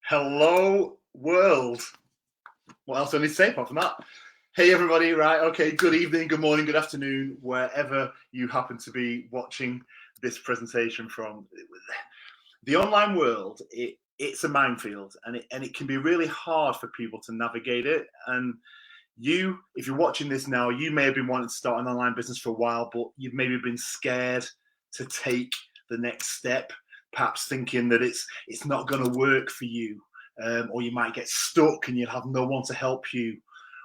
Hello, world. What else do I need to say apart from that? Hey, everybody, right? Okay, good evening, good morning, good afternoon, wherever you happen to be watching this presentation from. The online world, it's a minefield, and it can be really hard for people to navigate it. And you, if you're watching this now, you may have been wanting to start an online business for a while, but you've maybe been scared to take the next step, perhaps thinking that it's not going to work for you, or you might get stuck and you'll have no one to help you,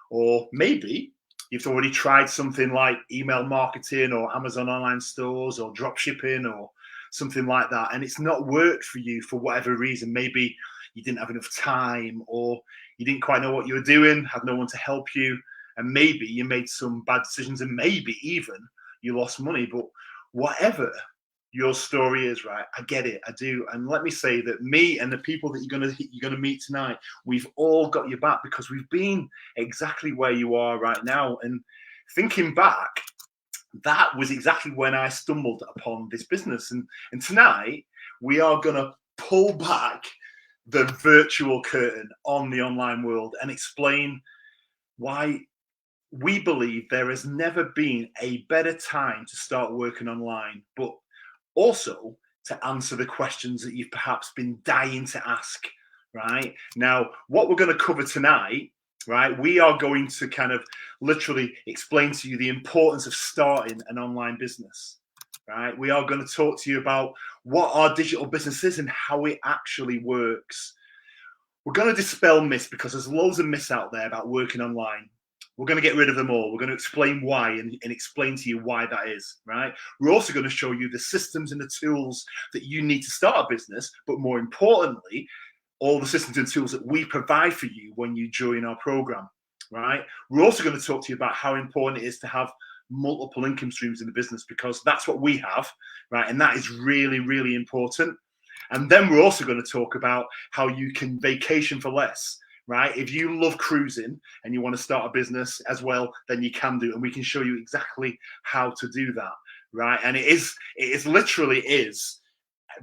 or maybe you've already tried something like email marketing or Amazon online stores or drop shipping or something like that, and it's not worked for you for whatever reason. Maybe you didn't have enough time, or you didn't quite know what you were doing, had no one to help you, and maybe you made some bad decisions, and maybe even you lost money. But whatever your story is, right, I get it, I do. And let me say that me and the people that you're gonna meet tonight, we've all got your back, because we've been exactly where you are right now. And thinking back, that was exactly when I stumbled upon this business. And tonight we are gonna pull back the virtual curtain on the online world and explain why we believe there has never been a better time to start working online, but also to answer the questions that you've perhaps been dying to ask. Right now, what we're going to cover tonight, right, we are going to kind of literally explain to you the importance of starting an online business. Right, we are going to talk to you about what our digital business is and how it actually works. We're going to dispel myths, because there's loads of myths out there about working online. We're going to get rid of them all. We're going to explain why, and explain to you why that is, right? We're also going to show you the systems and the tools that you need to start a business, but more importantly, all the systems and tools that we provide for you when you join our program, right? We're also going to talk to you about how important it is to have multiple income streams in the business, because that's what we have, right? And that is really, really important. And then we're also going to talk about how you can vacation for less, right? If you love cruising and you want to start a business as well, then you can do, and we can show you exactly how to do that, right? And it is literally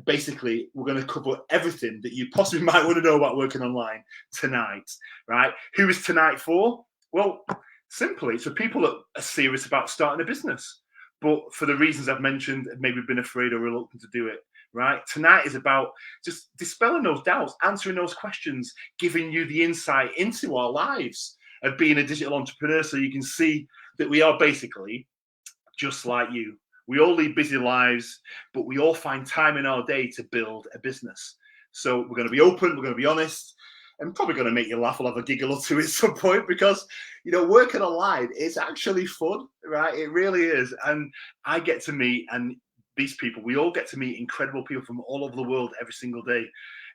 basically, we're going to cover everything that you possibly might want to know about working online tonight, right? Who is tonight for? Well, simply, it's for people that are serious about starting a business, but for the reasons I've mentioned, maybe been afraid or reluctant to do it. Right, tonight is about just dispelling those doubts, answering those questions, giving you the insight into our lives of being a digital entrepreneur, so you can see that we are basically just like you. We all lead busy lives, but we all find time in our day to build a business. So we're going to be open, we're going to be honest, and probably going to make you laugh. We'll have a giggle or two at some point, because, you know, working online is actually fun, right? It really is. And I get to meet, and these people, we all get to meet incredible people from all over the world every single day.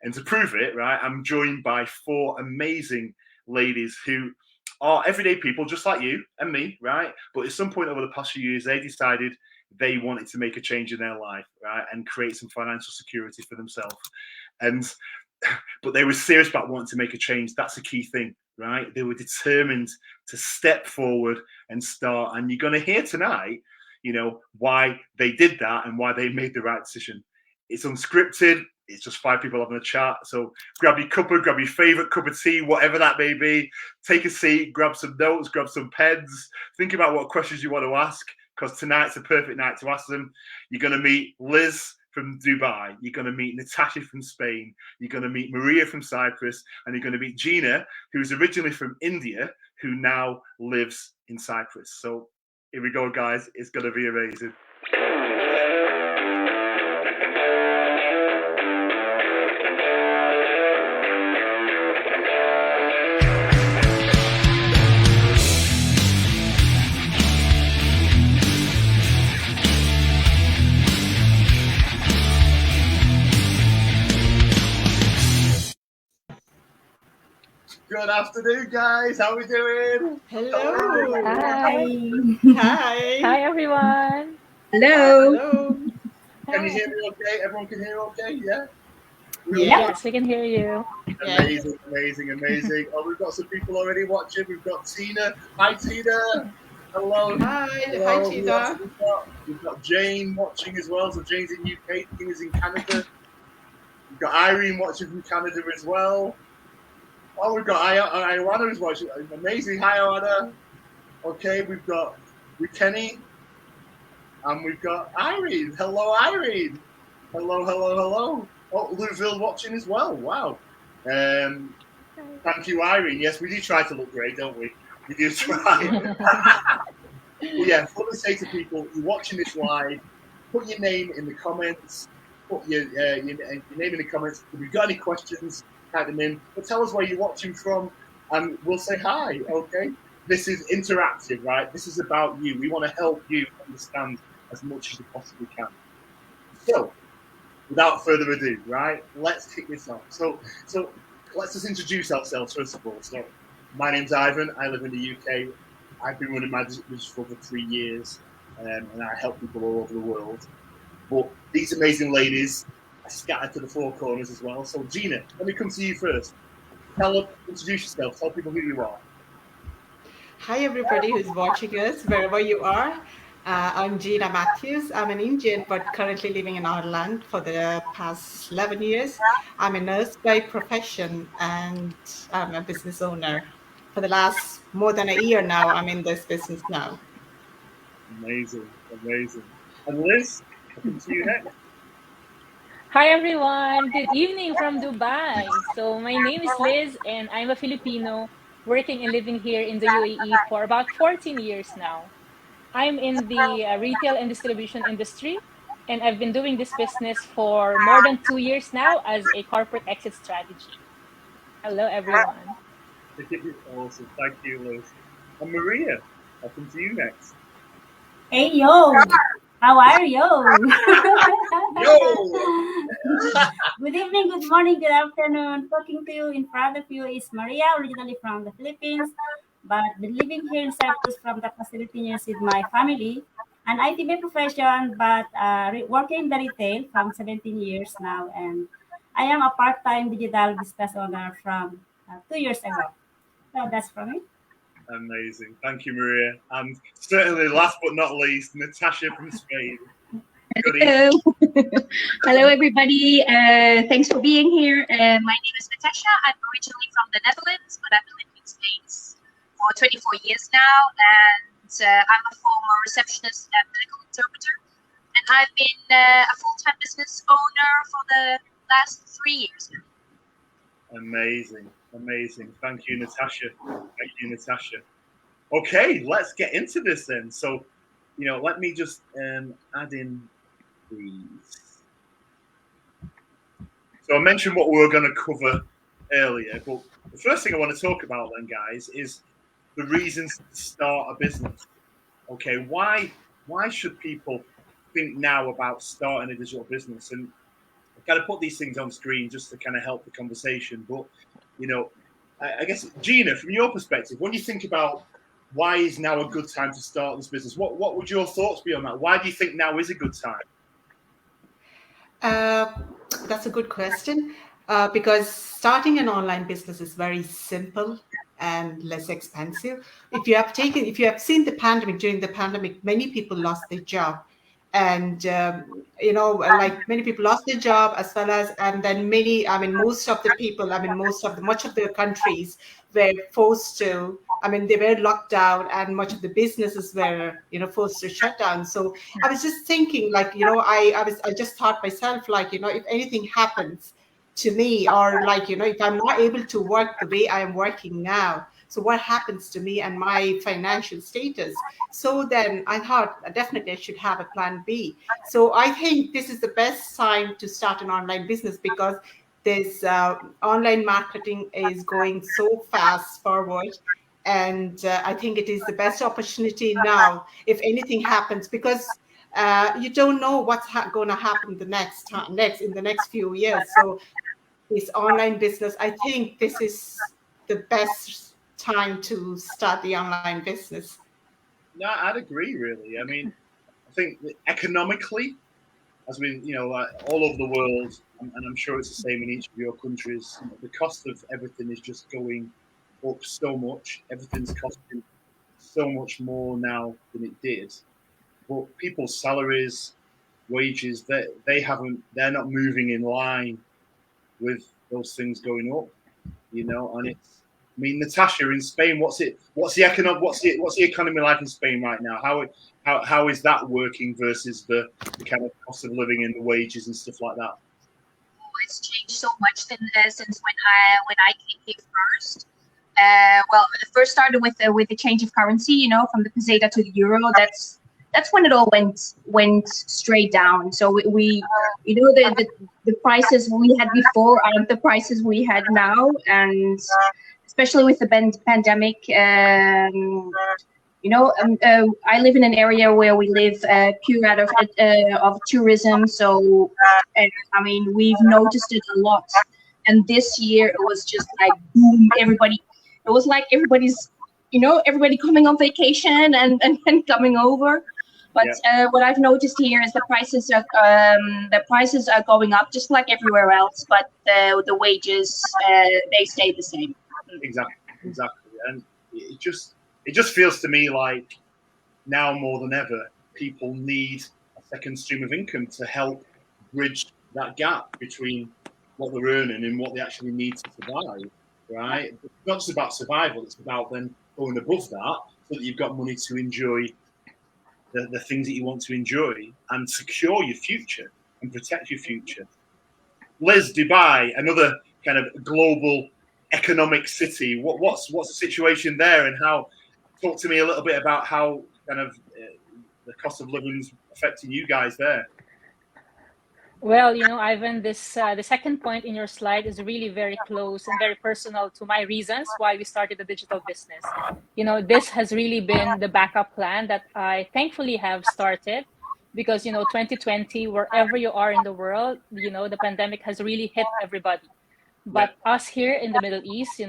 And to prove it, right, I'm joined by 4 amazing ladies who are everyday people just like you and me, right? But at some point over the past few years, they decided they wanted to make a change in their life, right, and create some financial security for themselves. And but they were serious about wanting to make a change. That's a key thing, right? They were determined to step forward and start. And you're going to hear tonight, you know, why they did that and why they made the right decision. It's unscripted. It's just 5 people having a chat. So grab your cuppa, grab your favorite cup of tea, whatever that may be. Take a seat, grab some notes, grab some pens. Think about what questions you want to ask, because tonight's a perfect night to ask them. You're going to meet Liz from Dubai. You're going to meet Natasha from Spain. You're going to meet Maria from Cyprus. And you're going to meet Gina, who's originally from India, who now lives in Cyprus. So here we go, guys. It's going to be amazing. Good afternoon, guys. How are we doing? Hello. Hi. Hi. Hi, everyone. Hello. Hello. Can you hear me okay? Everyone can hear okay? Yeah? Yes, we can hear you. Amazing, amazing, amazing. Oh, we've got some people already watching. We've got Tina. Hi, Tina. Hello. Hi. Hello. Hi, Tina. We've got Jane watching as well. So Jane's in UK. Tina's in Canada. We've got Irene watching from Canada as well. Oh, we've got Ioana who's watching. Amazing. Hi, Ioana. Okay, we've got Kenny. And we've got Irene. Hello, Irene. Hello. Oh, Louisville watching as well. Wow. Thank you, Irene. Yes, we do try to look great, don't we? We do try. Well, yeah, what I say to people, you're watching this live, put your name in the comments. Put your name in the comments. If you've got any questions, type them in. But tell us where you're watching from, and we'll say hi, okay? This is interactive, right? This is about you. We want to help you understand as much as you possibly can. So, without further ado, right, let's kick this off. So let's just introduce ourselves first of all. So, my name's Ivan. I live in the UK. I've been running my business for over 3 years, and I help people all over the world. But these amazing ladies are scattered to the four corners as well. So, Gina, let me come to you first. Introduce yourself. Tell people who you are. Hi, everybody who's watching us, wherever you are. I'm Gina Matthews. I'm an Indian, but currently living in Ireland for the past 11 years. I'm a nurse by profession, and I'm a business owner. For the last more than a year now, I'm in this business now. Amazing. And Liz, I'll come to you next. Hi everyone, good evening from Dubai. So my name is Liz and I'm a Filipino working and living here in the UAE for about 14 years now. I'm in the retail and distribution industry, and I've been doing this business for more than 2 years now as a corporate exit strategy. Hello everyone. Awesome. Thank you, Liz. And Maria, I'll come to you next. Hey, yo. How are you? Yo! Good evening, good morning, good afternoon. Talking to you in front of you is Maria, originally from the Philippines, but been living here in Cyprus from the past 17 years with my family. An IT by profession, but working in the retail from 17 years now. And I am a part-time digital business owner from 2 years ago. So that's from me. Amazing. Thank you, Maria. And certainly, last but not least, Natasha from Spain. Good evening. Hello. Hello, everybody. Thanks for being here. My name is Natasha. I'm originally from the Netherlands, but I've been living in Spain for 24 years now. And I'm a former receptionist and medical interpreter. And I've been a full-time business owner for the last 3 years now. Amazing. Thank you, Natasha. Okay, let's get into this then. So, let me just add in these. So I mentioned what we were going to cover earlier, but the first thing I want to talk about then, guys, is the reasons to start a business. Okay, why should people think now about starting a digital business? And I've got to put these things on screen just to kind of help the conversation. But, I guess, Gina, from your perspective, when you think about why is now a good time to start this business, what would your thoughts be on that? Why do you think now is a good time? That's a good question, because starting an online business is very simple and less expensive. If you have seen the pandemic, during the pandemic, many people lost their job. And, like many people lost their job as well as, and then most of the countries were forced to, they were locked down and much of the businesses were, forced to shut down. So I was just thinking I just thought myself, if anything happens to me or if I'm not able to work the way I am working now, so what happens to me and my financial status? So then I thought definitely I should have a plan B. So I think this is the best time to start an online business because this online marketing is going so fast forward. And I think it is the best opportunity now if anything happens, because you don't know what's going to happen in the next few years. So this online business, I think this is the best time to start the online business. No, I'd agree, really. I think that economically, as we, all over the world, and I'm sure it's the same in each of your countries, the cost of everything is just going up so much. Everything's costing so much more now than it did. But people's salaries, wages, they're not moving in line with those things going up, and it's. I mean, Natasha, in Spain, what's the economy like in Spain right now? How is that working versus the kind of cost of living and the wages and stuff like that? It's changed so much since when I came here first. Well, it first started with the change of currency, from the peseta to the euro. That's when it all went straight down. So we the prices we had before aren't the prices we had now, and especially with the pandemic. I live in an area where we live pure out of tourism. So, I mean, we've noticed it a lot. And this year it was just like boom, it was like everybody coming on vacation and coming over. But what I've noticed here is the prices are going up just like everywhere else, but the wages they stay the same. Exactly, and it just feels to me like now more than ever, people need a second stream of income to help bridge that gap between what they're earning and what they actually need to survive, right? It's not just about survival, it's about then going above that so that you've got money to enjoy the things that you want to enjoy and secure your future and protect your future. Liz, Dubai, another kind of global economic city. What's the situation there, and how? Talk to me a little bit about how kind of the cost of living is affecting you guys there. Well, Ivan, this the second point in your slide is really very close and very personal to my reasons why we started the digital business. This has really been the backup plan that I thankfully have started because, 2020, wherever you are in the world, the pandemic has really hit everybody. But us here in the Middle East,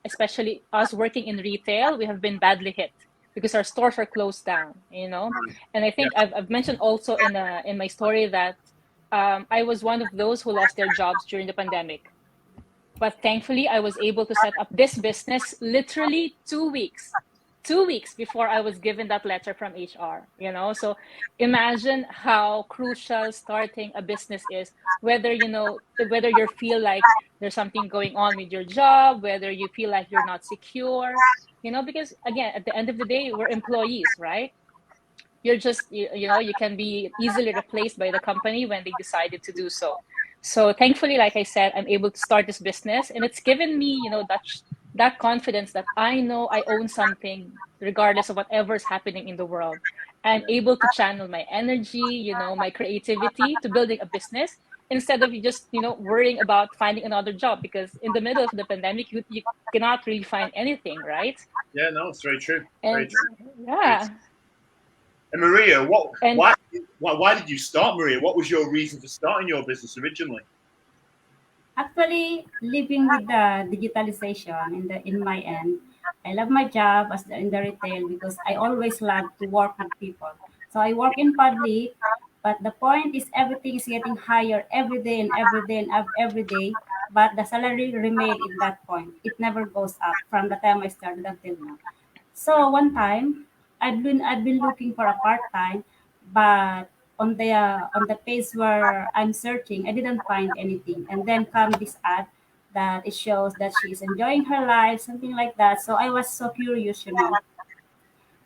especially us working in retail, we have been badly hit because our stores are closed down, And I think I've mentioned also in my story that I was one of those who lost their jobs during the pandemic. But thankfully, I was able to set up this business literally 2 weeks. 2 weeks before I was given that letter from HR, So imagine how crucial starting a business is, whether you feel like there's something going on with your job, whether you feel like you're not secure, because again, at the end of the day, we're employees, right? You're just, you can be easily replaced by the company when they decided to do so. So thankfully, like I said, I'm able to start this business, and it's given me, that confidence that I know I own something regardless of whatever's happening in the world. I'm able to channel my energy, my creativity to building a business instead of just, worrying about finding another job, because in the middle of the pandemic, you cannot really find anything, right? Yeah, no, it's very true. And, very true. Yeah. And Maria, why did you start, Maria? What was your reason for starting your business originally? Actually, living with the digitalization in my end, I love my job in the retail because I always love to work with people. So I work in public, but the point is everything is getting higher every day and every day and every day. But the salary remained in that point. It never goes up from the time I started until now. So one time, I've been looking for a part time, but on the page where I'm searching, I didn't find anything. And then come this ad that it shows that she is enjoying her life, something like that. So I was so curious.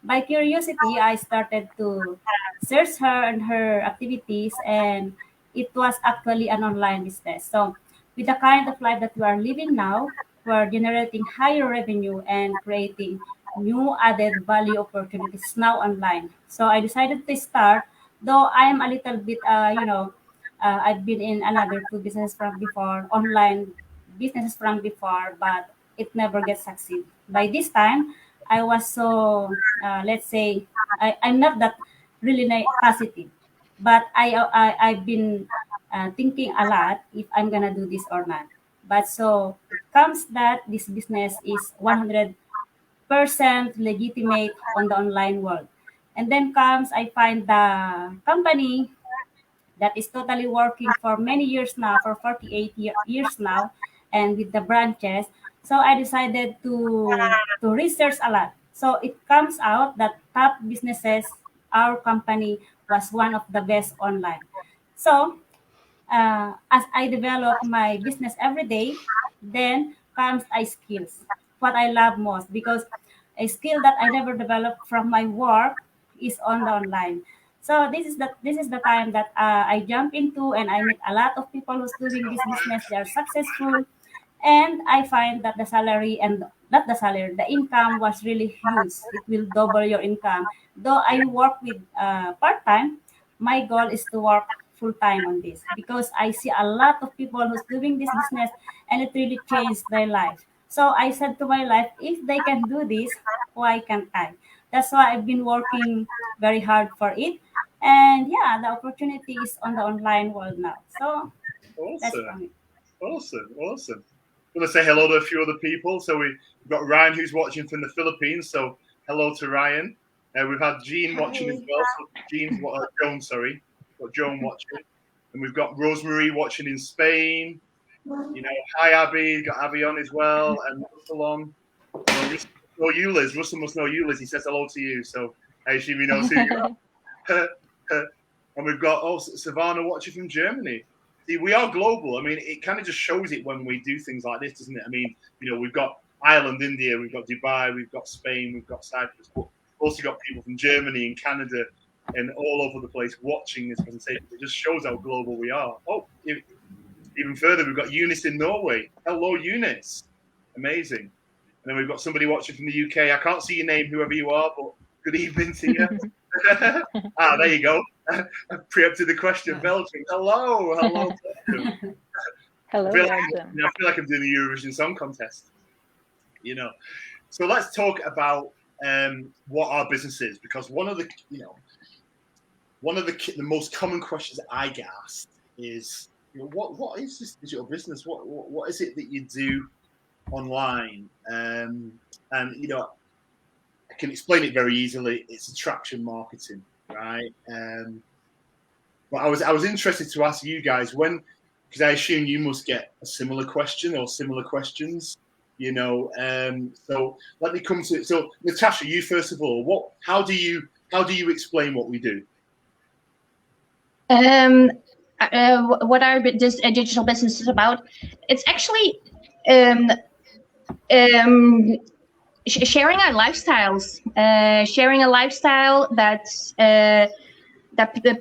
By curiosity, I started to search her and her activities, and it was actually an online business. So with the kind of life that we are living now, we're generating higher revenue and creating new added value opportunities now online. So I decided to start, though I am a little bit, I've been in another two businesses from before, online businesses from before, but it never gets succeed. By this time, I was so, let's say, I'm not that really positive, but I've been thinking a lot if I'm gonna do this or not. But so it comes that this business is 100% legitimate on the online world. And then comes I find the company that is totally working for many years now, for 48 years now, and with the branches. So I decided to research a lot. So it comes out that top businesses, our company was one of the best online. So as I develop my business every day, then comes I skills. What I love most, because a skill that I never developed from my work is on the online. So this is the time that I jump into, and I meet a lot of people who's doing this business. They are successful, and I find that the salary, and not the salary, the income was really huge. It will double your income. Though I work with part time, my goal is to work full time on this, because I see a lot of people who's doing this business, and it really changed their life. So I said to my life, if they can do this, why can't I? That's why I've been working very hard for it. And yeah, the opportunity is on the online world now. So that's for Awesome. me. Awesome. I'm going to say hello to a few other people. So we've got Ryan, who's watching from the Philippines. So hello to Ryan. We've had Jean watching as well. So Joan, sorry. Got Joan watching. And we've got Rosemary watching in Spain. You know, hi Abby. Got Abby on as well. And Russell on. Russell must know you, Liz. Russell must know you, Liz. He says hello to you. So I assume he knows who you are. And we've got Savannah watching from Germany. See, we are global. I mean, it kind of just shows it when we do things like this, doesn't it? I mean, you know, we've got Ireland, India, we've got Dubai, we've got Spain, we've got Cyprus, but we've also got people from Germany and Canada and all over the place watching this presentation. It just shows how global we are. Oh, even further, we've got Eunice in Norway. Hello, Eunice. Amazing. And then we've got somebody watching from the UK. I can't see your name, whoever you are, but good evening to you. There you go. I preempted the question. Belgium. Hello. Belgium. Hello, I Belgium. feel like I'm doing the Eurovision Song Contest. You know. So let's talk about what our business is, because one of the most common questions I get asked is, you know, what is this digital business? What is it that you do online? And you know, I can explain it very easily. It's attraction marketing, right? But I was interested to ask you guys, because I assume you must get a similar question or similar questions, you know. So let me come to it. So Natasha, you first of all, how do you explain what we do? What our digital business is about? It's actually sharing our lifestyles, sharing a lifestyle that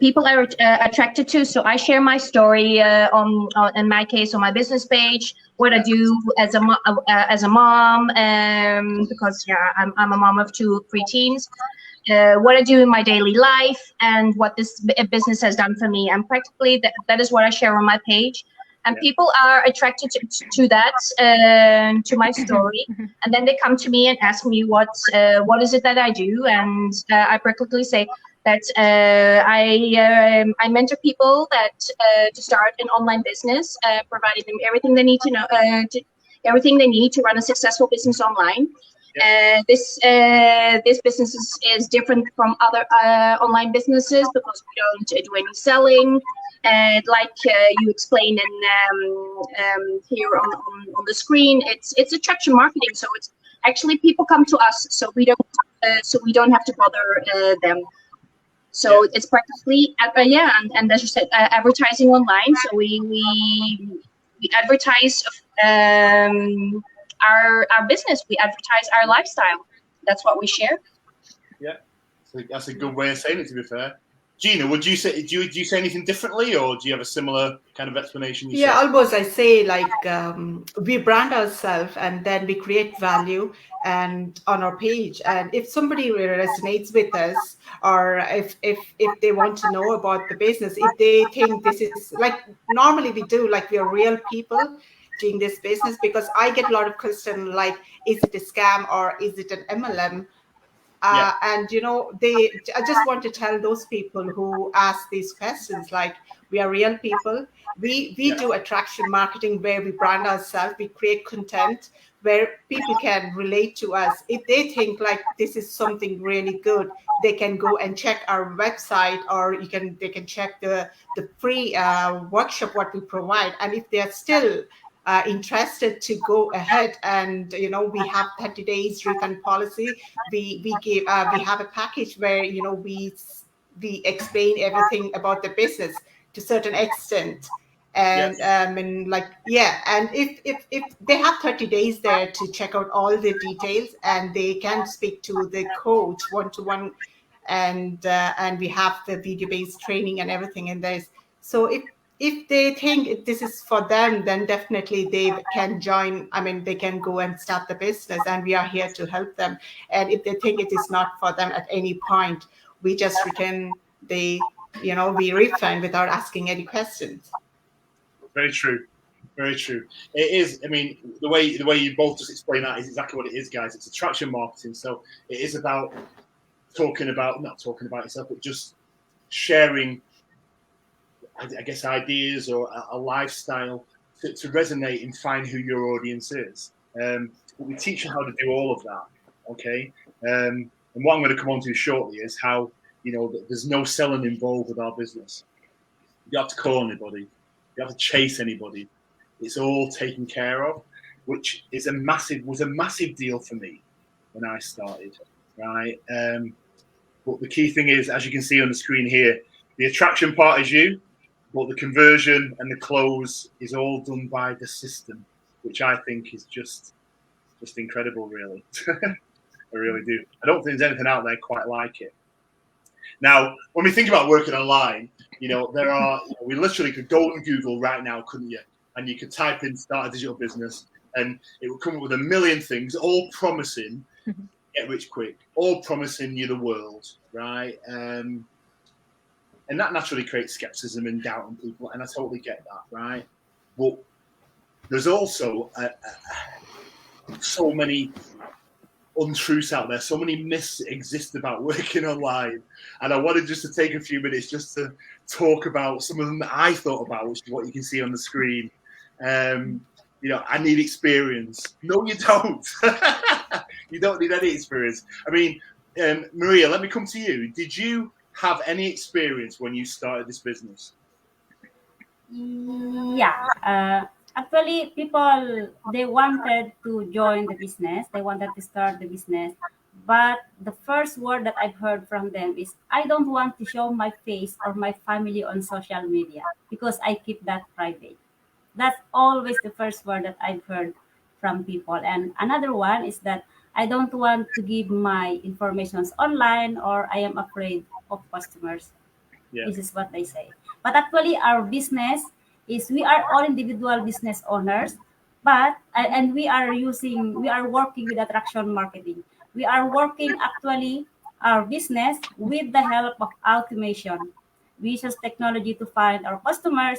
people are attracted to. So I share my story on in my case on my business page, what I do as a mom, because I'm a mom of 2 preteens. What I do in my daily life, and what this business has done for me, and practically that is what I share on my page. And people are attracted to that, to my story, and then they come to me and ask me what is it that I do, and I practically say that I mentor people that to start an online business, providing them everything they need to know, everything they need to run a successful business online. This business is different from other online businesses because we don't do any selling. Like you explained here on the screen, it's attraction marketing. So it's actually people come to us, so we don't have to bother them. So it's practically and as you said, advertising online. So we advertise our business. We advertise our lifestyle. That's what we share. Yeah, so that's a good way of saying it, to be fair. Gina, would you say, do you say anything differently, or do you have a similar kind of explanation? Almost. I say like we brand ourselves and then we create value and on our page. And if somebody resonates with us, or if they want to know about the business, if they think this is like normally we do, like we are real people doing this business, because I get a lot of questions like, is it a scam or is it an MLM? And you know, I just want to tell those people who ask these questions, like, we are real people. We do attraction marketing where we brand ourselves, we create content where people can relate to us. If they think like this is something really good, they can go and check our website, or they can check the free workshop what we provide. And if they are still interested to go ahead, and you know, we have 30 days refund policy. We have a package where, you know, we explain everything about the business to a certain extent, And and if they have 30 days there to check out all the details, and they can speak to the coach one-to-one, and we have the video-based training and everything in this. So if they think this is for them, then definitely they can join. I mean, they can go and start the business, and we are here to help them. And if they think it is not for them at any point, we just return we refund without asking any questions. Very true. Very true. It is. I mean, the way you both just explain that is exactly what it is, guys. It's attraction marketing. So it is about not talking about yourself, but just sharing, I guess, ideas or a lifestyle to resonate and find who your audience is. But we teach you how to do all of that. Okay. And what I'm going to come on to shortly is how, there's no selling involved with our business. You don't have to call anybody. You have to chase anybody. It's all taken care of, which was a massive deal for me when I started, right? But the key thing is, as you can see on the screen here, the attraction part is you, but the conversion and the close is all done by the system, which I think is just incredible, really. I really do. I don't think there's anything out there quite like it. Now, when we think about working online, there are, we literally could go on Google right now, couldn't you? And you could type in start a digital business and it would come up with a million things, all promising get rich quick, all promising you the world, right? And that naturally creates skepticism and doubt in people. And I totally get that, right? But there's also so many untruths out there, so many myths exist about working online, and I wanted just to take a few minutes just to talk about some of them that I thought about, which is what you can see on the screen. I need experience. No, you don't. You don't need any experience. I mean, Maria, let me come to you. Did you have any experience when you started this business? Yeah. Actually, people, they wanted to join the business. They wanted to start the business. But the first word that I've heard from them is, I don't want to show my face or my family on social media because I keep that private. That's always the first word that I've heard from people. And another one is that I don't want to give my informations online, or I am afraid of customers. Yeah. This is what they say. But actually, our business is, we are all individual business owners, but and we are working with attraction marketing. We are working actually our business with the help of automation. We use technology to find our customers,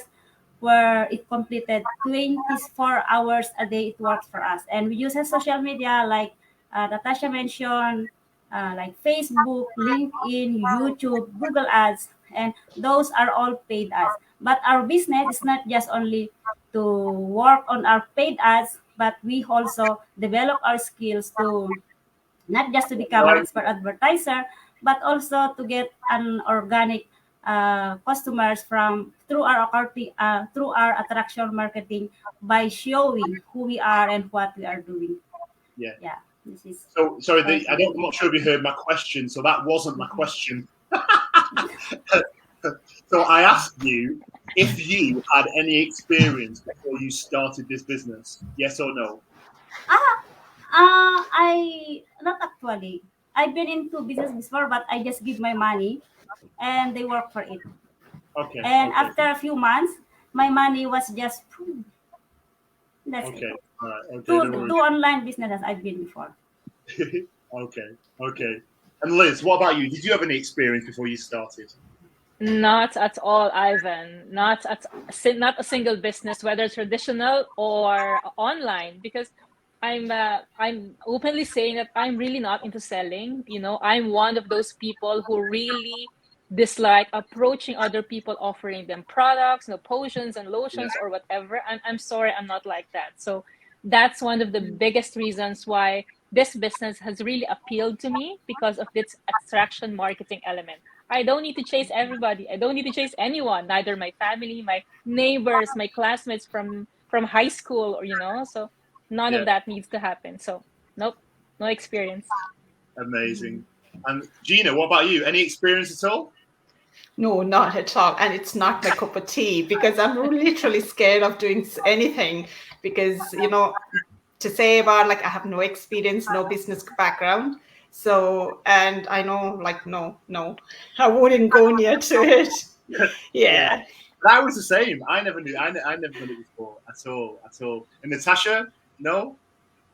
where it completed 24 hours a day. It works for us, and we use social media like Natasha mentioned, like Facebook, LinkedIn, YouTube, Google Ads, and those are all paid ads. But our business is not just only to work on our paid ads, but we also develop our skills to not just to become an expert advertiser, but also to get an organic customers through our attraction marketing, by showing who we are and what we are doing. Yeah. This is so sorry. I'm not sure if you heard my question. So that wasn't my question. So I asked you if you had any experience before you started this business. Yes or no? I not actually. I've been into business before, but I just give my money, and they work for it. Okay. And after a few months, my money was just that's Okay. it. All right. Okay. Two online businesses I've been before. Okay. And Liz, what about you? Did you have any experience before you started? Not at all, Ivan. Not a single business, whether traditional or online, because I'm openly saying that I'm really not into selling. I'm one of those people who really dislike approaching other people, offering them products, potions and lotions or whatever. I'm sorry, I'm not like that. So that's one of the biggest reasons why this business has really appealed to me, because of its attraction marketing element. I don't need to chase everybody. I don't need to chase anyone, neither my family, my neighbors, my classmates from high school, or so none of that needs to happen. So nope, no experience. Amazing. And Gina, what about you? Any experience at all? No, not at all. And it's not my cup of tea because I'm literally scared of doing anything because, to say about like I have no experience, no business background. So, and I know like, no, I wouldn't go near to it. Yeah. But I was the same. I never knew. I never done it before at all. And Natasha, no.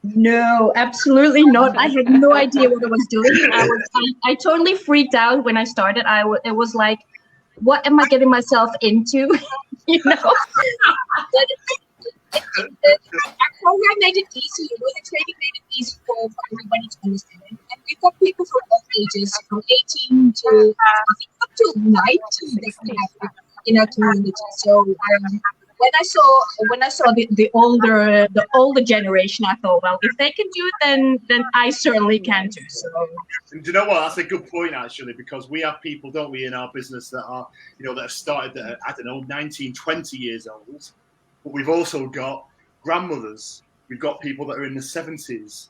No, absolutely not. I had no idea what I was doing. I totally freaked out when I started. It was like, what am I getting myself into? But our program made it easy. The training made it easy for everybody to understand. And we've got people from all ages, from 18 to I think up to 90 that we have in our community. So when I saw the older generation, I thought, well, if they can do it, then I certainly can too. So, and do you know what? That's a good point actually, because we have people, don't we, in our business that are, that have started that are, 19, 20 years old. But we've also got grandmothers. We've got people that are in the 70s,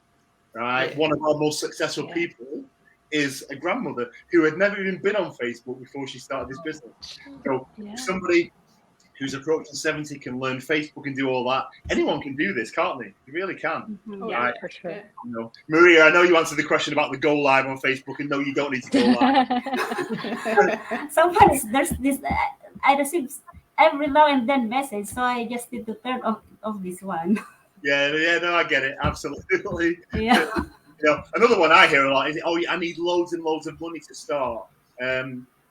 right? Yeah. One of our most successful people is a grandmother who had never even been on Facebook before she started this business. So somebody who's approaching 70 can learn Facebook and do all that. Anyone can do this, can't they? You really can. Mm-hmm. Yeah, for sure. Maria, I know you answered the question about the go live on Facebook, and no, you don't need to go live. Sometimes there's this, I receive every now and then message, so I just need to turn off this one. Yeah, no, I get it, absolutely. Yeah. Another one I hear a lot is, I need loads and loads of money to start.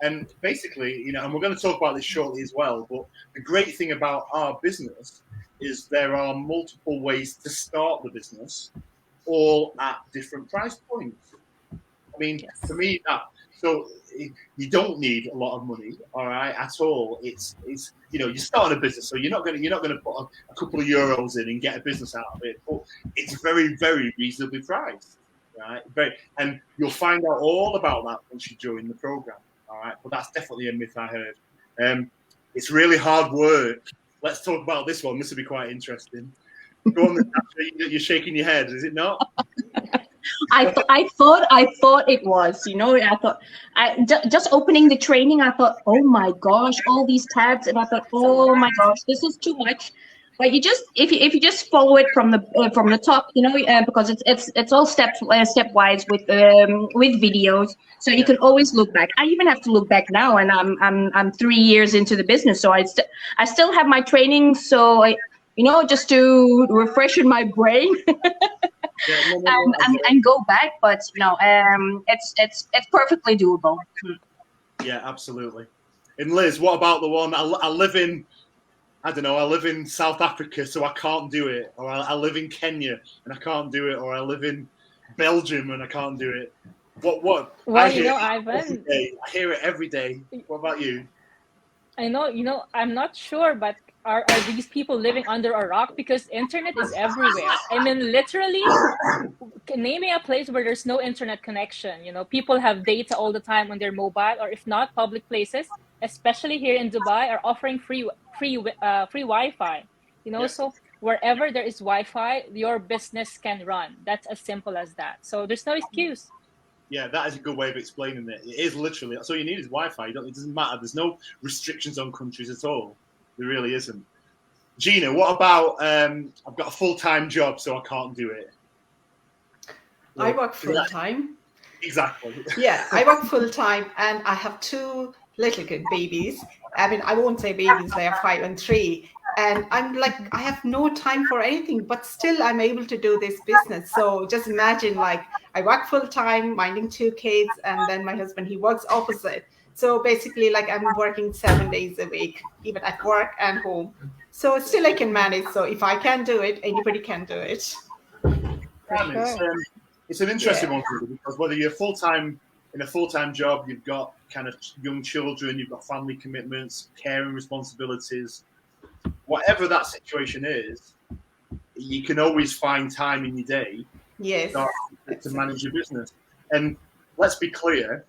And basically, and we're going to talk about this shortly as well, but the great thing about our business is there are multiple ways to start the business, all at different price points. I mean, for me, so you don't need a lot of money, all right, at all. It's you're starting a business, so you're not going to put a couple of euros in and get a business out of it, but it's very, very reasonably priced, right? And you'll find out all about that once you join the program. All right, but that's definitely a myth I heard. It's really hard work. Let's talk about this one. This will be quite interesting. Go on, Natasha, you're shaking your head. Is it not? I thought it was. I thought just opening the training. I thought, oh my gosh, all these tabs, and I thought, oh my gosh, this is too much. But if you just follow it from the top, because it's all stepwise with videos, so you can always look back. I even have to look back now, and I'm 3 years into the business, so I still have my training, so just to refresh in my brain. And go back, but it's perfectly doable. Yeah, absolutely. And Liz, what about the one I live in? I don't know, I live in South Africa, so I can't do it. Or I live in Kenya, and I can't do it. Or I live in Belgium, and I can't do it. What? Well, Ivan, I hear it every day. What about you? I know, I'm not sure, but are these people living under a rock? Because internet is everywhere. I mean, literally, naming a place where there's no internet connection. People have data all the time on their mobile, or if not, public places, especially here in Dubai, are offering free Wi-Fi. So wherever there is Wi-Fi, your business can run. That's as simple as that. So there's no excuse. Yeah, that is a good way of explaining it. It is literally, so you need is Wi-Fi. It doesn't matter. There's no restrictions on countries at all. There really isn't. Gina, what about, I've got a full-time job, so I can't do it. I work full-time. Exactly. Yeah, I work full-time, and I have 2 little good babies. I mean, I won't say babies, they are 5 and 3. And I'm like, I have no time for anything, but still I'm able to do this business. So just imagine, like, I work full time, minding 2 kids, and then my husband, he works opposite. So basically, like, I'm working 7 days a week, even at work and home. So still I can manage. So if I can do it, anybody can do it. It's an interesting one, because whether you're in a full-time job, you've got kind of young children, you've got family commitments, caring responsibilities, whatever that situation is, you can always find time in your day to manage your business. And let's be clear,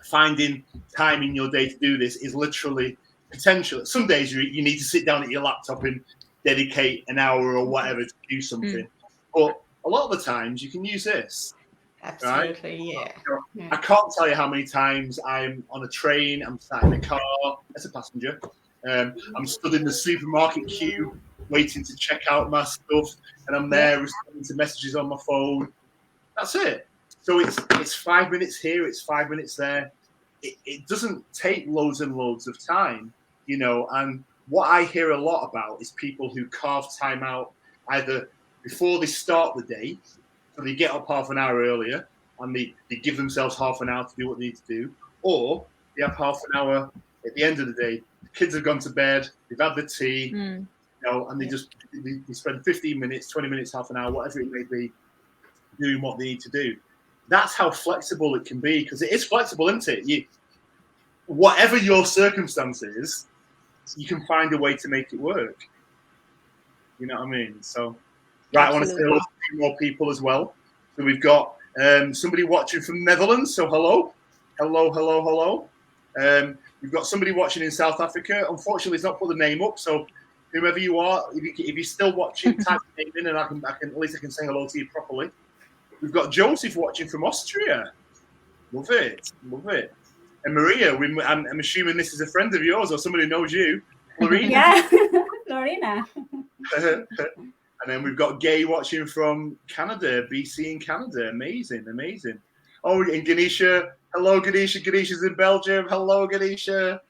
finding time in your day to do this is literally potential. Some days you need to sit down at your laptop and dedicate an hour or whatever to do something. But a lot of the times you can use this. Absolutely, yeah. I can't tell you how many times I'm on a train, I'm sat in a car as a passenger, I'm stood in the supermarket queue waiting to check out my stuff, and I'm there responding to messages on my phone. That's it. So it's 5 minutes here, it's 5 minutes there. It doesn't take loads and loads of time, and what I hear a lot about is people who carve time out either before they start the day, so they get up half an hour earlier and they give themselves half an hour to do what they need to do, or they have half an hour at the end of the day. The kids have gone to bed, they've had the tea, and they spend 15 minutes, 20 minutes, half an hour, whatever it may be, doing what they need to do. That's how flexible it can be, because it is flexible, isn't it? Whatever your circumstances, you can find a way to make it work. You know what I mean? So, right, I want to say hello to a few more people as well. So we've got somebody watching from Netherlands. So hello. We've got somebody watching in South Africa. Unfortunately, it's not put the name up. So whoever you are, if you're still watching, type your name in, and I can at least I can say hello to you properly. We've got Joseph watching from Austria. Love it. And Maria, I'm assuming this is a friend of yours or somebody who knows you. Lorena. Yeah, Lorena. And then we've got Gay watching from Canada, BC in Canada. Amazing. Oh, and Ganesha. Hello, Ganesha. Ganesha's in Belgium. Hello, Ganesha.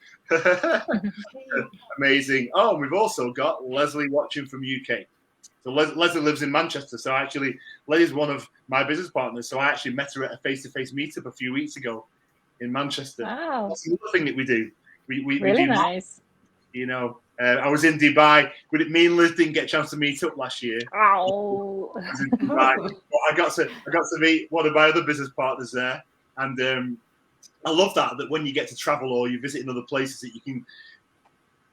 Amazing. Oh, and we've also got Leslie watching from UK. So Leslie lives in Manchester. So actually, Leslie's one of my business partners. So I actually met her at a face-to-face meetup a few weeks ago in Manchester. Wow. That's another thing that we do. We really do, nice. I was in Dubai. Me and Liz didn't get a chance to meet up last year. Oh. I was in Dubai. I got to meet one of my other business partners there, and I love that when you get to travel or you visit in other places that you can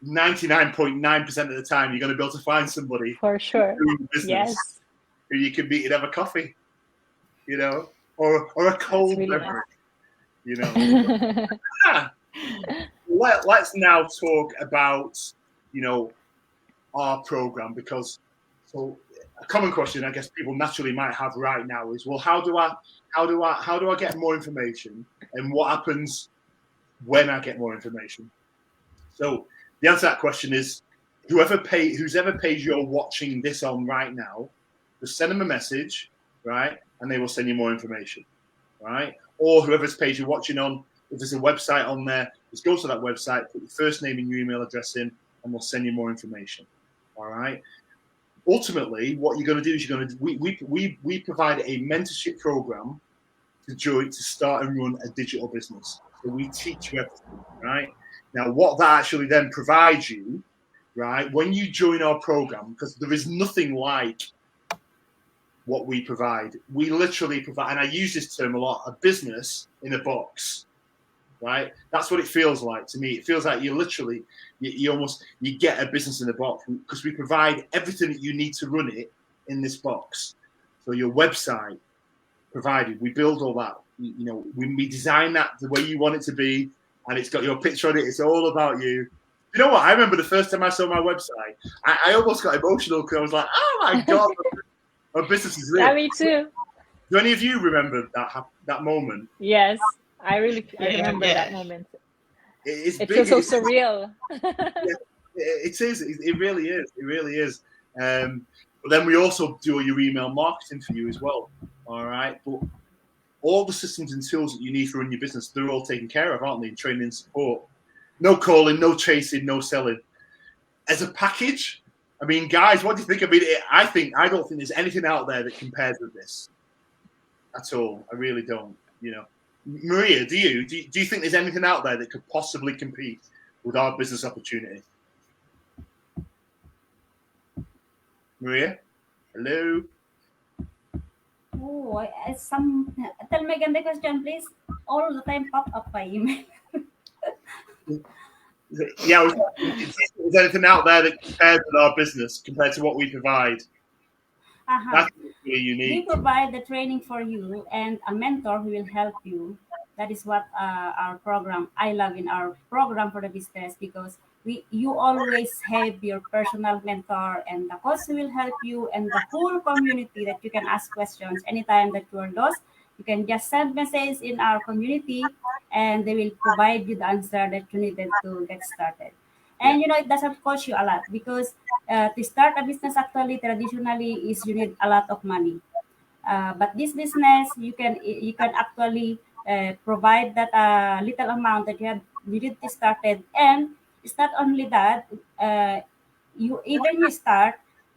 99.9% of the time you're going to be able to find somebody for sure doing business who you can meet and have a coffee, or a cold really beverage, nice. Let's now talk about our program, because a common question I guess people naturally might have right now is, well, how do I get more information, and what happens when I get more information? So the answer to that question is, whoever page you're watching this on right now, just send them a message, right, and they will send you more information, right? Or whoever's page you're watching on, if there's a website on there, just go to that website, put your first name and your email address in, and we'll send you more information. All right. Ultimately, what you're going to do is we provide a mentorship program to start and run a digital business. So we teach you everything, right? Now, what that actually then provides you, right, when you join our program, because there is nothing like what we provide. We literally provide, and I use this term a lot, a business in a box, right? That's what it feels like to me. It feels like you get a business in a box, because we provide everything that you need to run it in this box. So your website provided, we build all that. We design that the way you want it to be, and it's got your picture on it. It's all about you. You know what? I remember the first time I saw my website, I almost got emotional, because I was like, oh my God, my business is real. Yeah, me too. Do any of you remember that moment? Yes, I remember that moment. It feels so surreal. It is. It really is. It really is. But then we also do your email marketing for you as well. All right. But all the systems and tools that you need for running your business, they're all taken care of, aren't they? In training and support. No calling, no chasing, no selling. As a package, I mean, guys, what do you think? I mean, I don't think there's anything out there that compares with this at all. I really don't. Maria, do you think there's anything out there that could possibly compete with our business opportunity? Maria, hello. Oh, tell me again the question, please. All the time pop up by email. Yeah, is there anything out there that compares with our business, compared to what we provide? That's really unique. We provide the training for you and a mentor who will help you. That is what our program, I love in our program for the business, because you always have your personal mentor and the coach who will help you, and the whole community that you can ask questions anytime that you are lost. You can just send message in our community, and they will provide you the answer that you needed to get started. And it doesn't cost you a lot because to start a business actually traditionally is you need a lot of money. But this business, you can actually provide that little amount that you need to start it. And it's not only that, you start,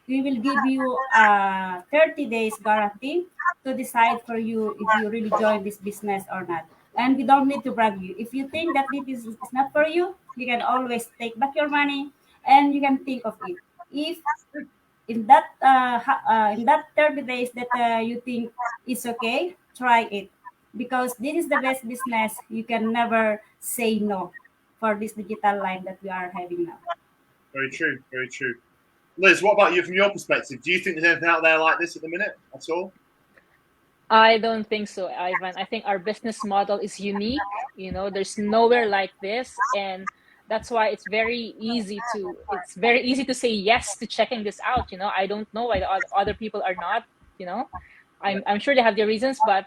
we will give you a 30 days guarantee to decide for you if you really join this business or not. And we don't need to brag you. If you think that this is not for you, you can always take back your money and you can think of it. If in that 30 days that you think is okay, try it, because this is the best business. You can never say no for this digital line that we are having now. Very true. Very true. Liz, what about you from your perspective? Do you think there's anything out there like this at the minute at all? I don't think so, Ivan. I think our business model is unique. There's nowhere like this, and that's why it's very easy to say yes to checking this out. I don't know why the other people are not. I'm sure they have their reasons, but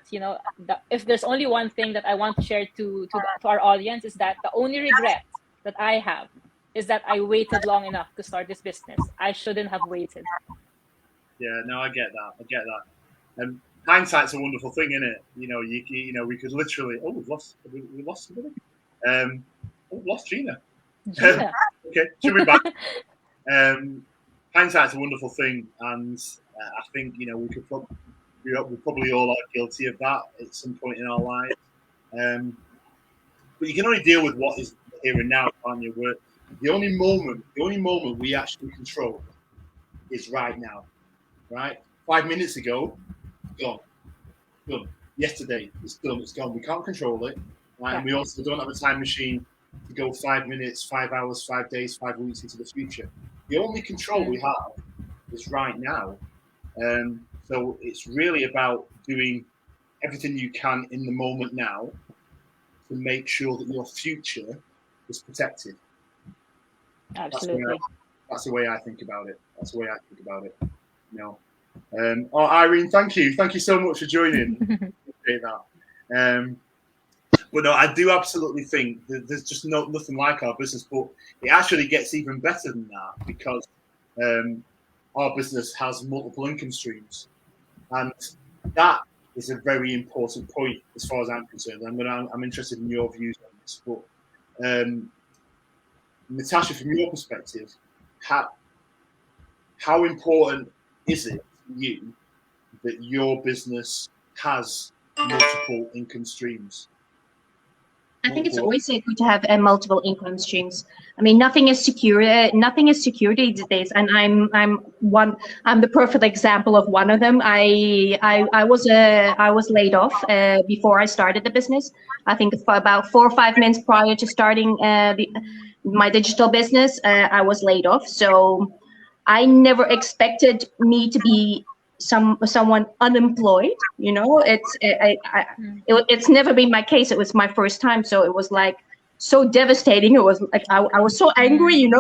if there's only one thing that I want to share to our audience, is that the only regret that I have is that I waited long enough to start this business. I shouldn't have waited. Yeah, no, I get that. And hindsight's a wonderful thing, isn't it? We could literally. Oh, we lost somebody. We've lost Gina. Yeah. Okay, she'll be back. Hindsight's a wonderful thing, and I think we probably all are guilty of that at some point in our lives. But you can only deal with what is here and now, can't you? The only moment we actually control is right now. Right? 5 minutes ago, gone. Yesterday, it's done. It's gone. We can't control it. Right? And we also don't have a time machine to go 5 minutes, 5 hours, 5 days, 5 weeks into the future. The only control we have is right now. So it's really about doing everything you can in the moment now to make sure that your future is protected. Absolutely. That's the way I think about it. Irene, thank you so much for joining. Appreciate that. But no, I do absolutely think that there's just nothing like our business, but it actually gets even better than that, because our business has multiple income streams, and that is a very important point as far as I'm concerned. I'm interested in your views on this, but Natasha, from your perspective, how important is it to you that your business has multiple income streams? I think it's always good to have multiple income streams. I mean, nothing is secure. Nothing is secure these days, and I'm the perfect example of one of them. I was laid off before I started the business. I think for about 4 or 5 months prior to starting my digital business, I was laid off. So I never expected me to be someone unemployed. It's never been my case. It was my first time, so it was like so devastating. It was like I was so angry, and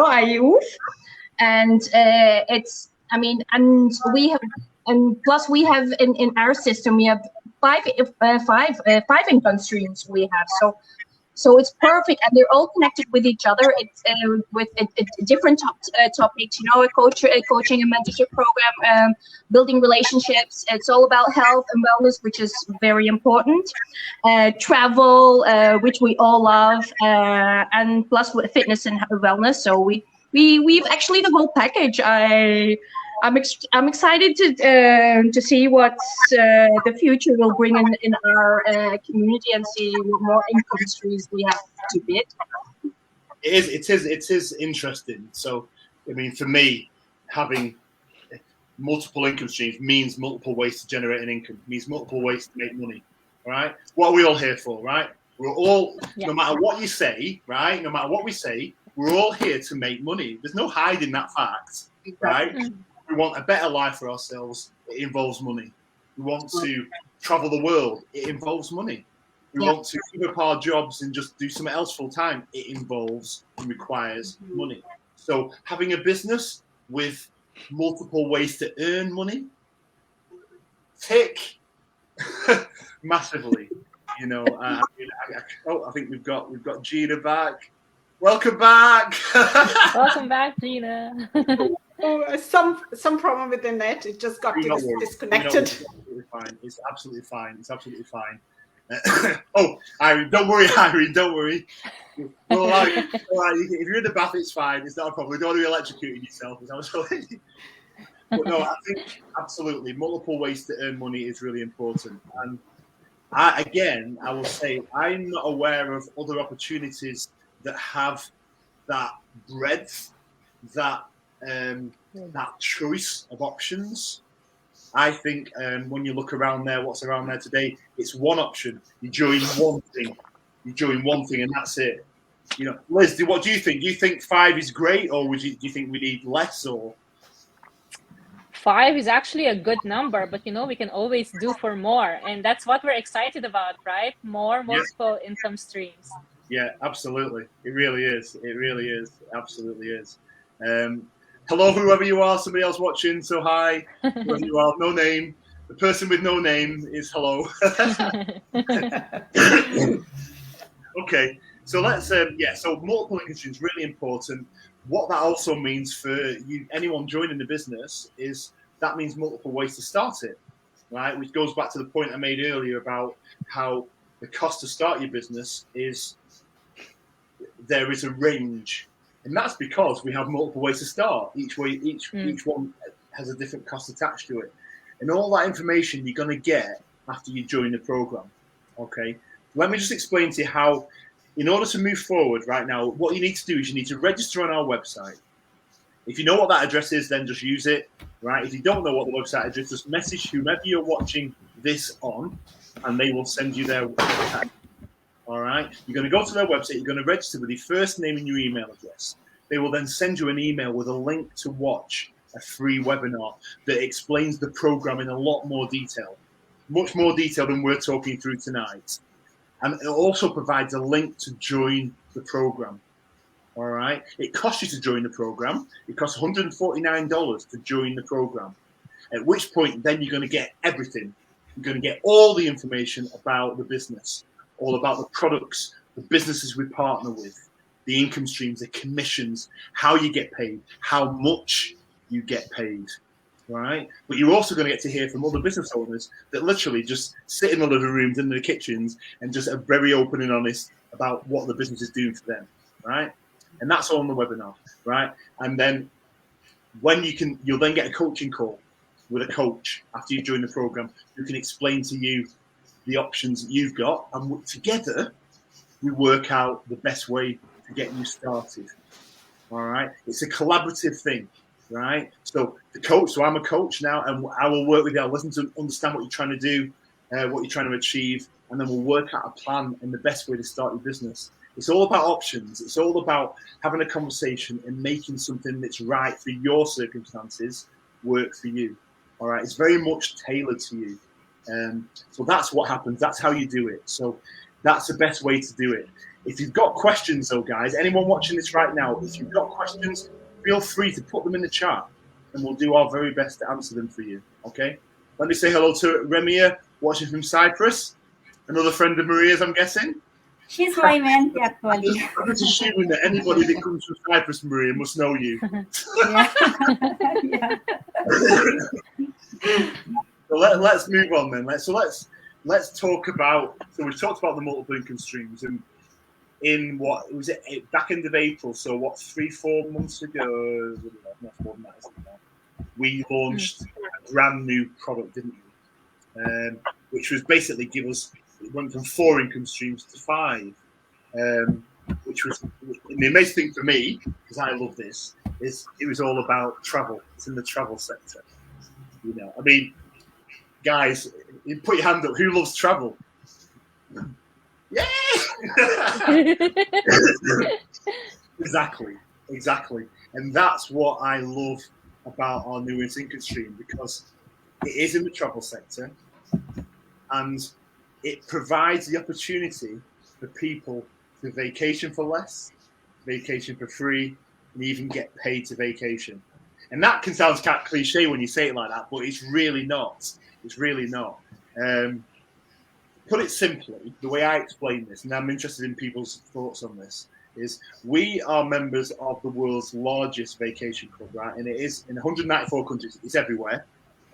plus we have in our system we have five income streams we have. So it's perfect, and they're all connected with each other. It's with different topics, coaching and mentorship program, building relationships. It's all about health and wellness, which is very important. Travel, which we all love, and plus with fitness and wellness. So we've actually the whole package. I'm excited to see what the future will bring in our community, and see what more income streams we have to bid. It is interesting. So, I mean, for me, having multiple income streams means multiple ways to generate an income, means multiple ways to make money. Right? What are we all here for? Right? We're all, no matter what you say, right? No matter what we say, we're all here to make money. There's no hiding that fact, right? We want a better life for ourselves. It involves money. We want to travel the world. It involves money. We want to give up our jobs and just do something else full time. It involves and requires money. So having a business with multiple ways to earn money, tick. massively. You know, I think we've got Gina back. Welcome back. Welcome back, Gina. Some problem with the net. It just got disconnected. It's absolutely fine. It's absolutely fine. It's absolutely fine. Oh, Irene, don't worry, Irene. Don't worry. All right. If you're in the bath, it's fine. It's not a problem. You don't want to be electrocuting yourself. But no, I think absolutely multiple ways to earn money is really important. And I will say I'm not aware of other opportunities that have that breadth, that choice of options. I think when you look around there, what's around there today, it's one option. You join one thing. And that's it. You know, Liz, what do you think? Do you think 5 is great, or do you think we need less? Or 5 is actually a good number, but we can always do for more, and that's what we're excited about, right? More multiple income streams. Yeah, absolutely. It really is. Absolutely is. Hello, whoever you are, somebody else watching, so hi. Whoever you are, no name. The person with no name is hello. Okay, so let's, so multiple income streams, really important. What that also means for you, anyone joining the business, is that means multiple ways to start it, right? Which goes back to the point I made earlier about how the cost to start your business is, there is a range. And that's because we have multiple ways to start. Each one has a different cost attached to it. And all that information you're going to get after you join the program. Okay. Let me just explain to you how, in order to move forward right now, what you need to do is you need to register on our website. If you know what that address is, then just use it, right? If you don't know what the website address is, just message whomever you're watching this on, and they will send you their website. All right, you're going to go to their website, you're going to register with your first name and your email address. They will then send you an email with a link to watch a free webinar that explains the program in a lot more detail, much more detail than we're talking through tonight. And it also provides a link to join the program. All right, it costs you to join the program. It costs $149 to join the program, at which point then you're going to get everything. You're going to get all the information about the business, all about the products, the businesses we partner with, the income streams, the commissions, how you get paid, how much you get paid, right? But you're also going to get to hear from other business owners that literally just sit in the living rooms, in the kitchens, and just are very open and honest about what the business is doing for them, right? And that's all on the webinar, right? And then you'll then get a coaching call with a coach after you join the program who can explain to you the options that you've got, and together we work out the best way to get you started. All right, it's a collaborative thing, right? So I'm a coach now, and I will work with you. I'll listen to understand what you're trying to do, what you're trying to achieve, and then we'll work out a plan and the best way to start your business. It's all about options. It's all about having a conversation and making something that's right for your circumstances work for you. All right, it's very much tailored to you. So that's what happens. That's how you do it. So that's the best way to do it. If you've got questions, though, guys, anyone watching this right now, if you've got questions, feel free to put them in the chat, and we'll do our very best to answer them for you. Okay? Let me say hello to Remia, watching from Cyprus. Another friend of Maria's, I'm guessing. She's my mentee, actually. I'm just assuming that anybody that comes from Cyprus, Maria, must know you. Yeah. So let's move on then. Let's talk about. So we've talked about the multiple income streams, and in what was it back end of April? So what 3-4 months ago? Not more than that, isn't it? We launched a brand new product, didn't we? Which was basically it went from 4 income streams to 5. Which was the amazing thing for me, because I love this, is it was all about travel. It's in the travel sector. You know, I mean, guys, you put your hand up. Who loves travel? Yeah. Exactly. And that's what I love about our newest income stream, because it is in the travel sector, and it provides the opportunity for people to vacation for less, vacation for free, and even get paid to vacation. And that can sound kind of cliche when you say it like that, but it's really not. It's really not. put it simply, the way I explain this, and I'm interested in people's thoughts on this, is we are members of the world's largest vacation club, right? And it is in 194 countries. It's everywhere,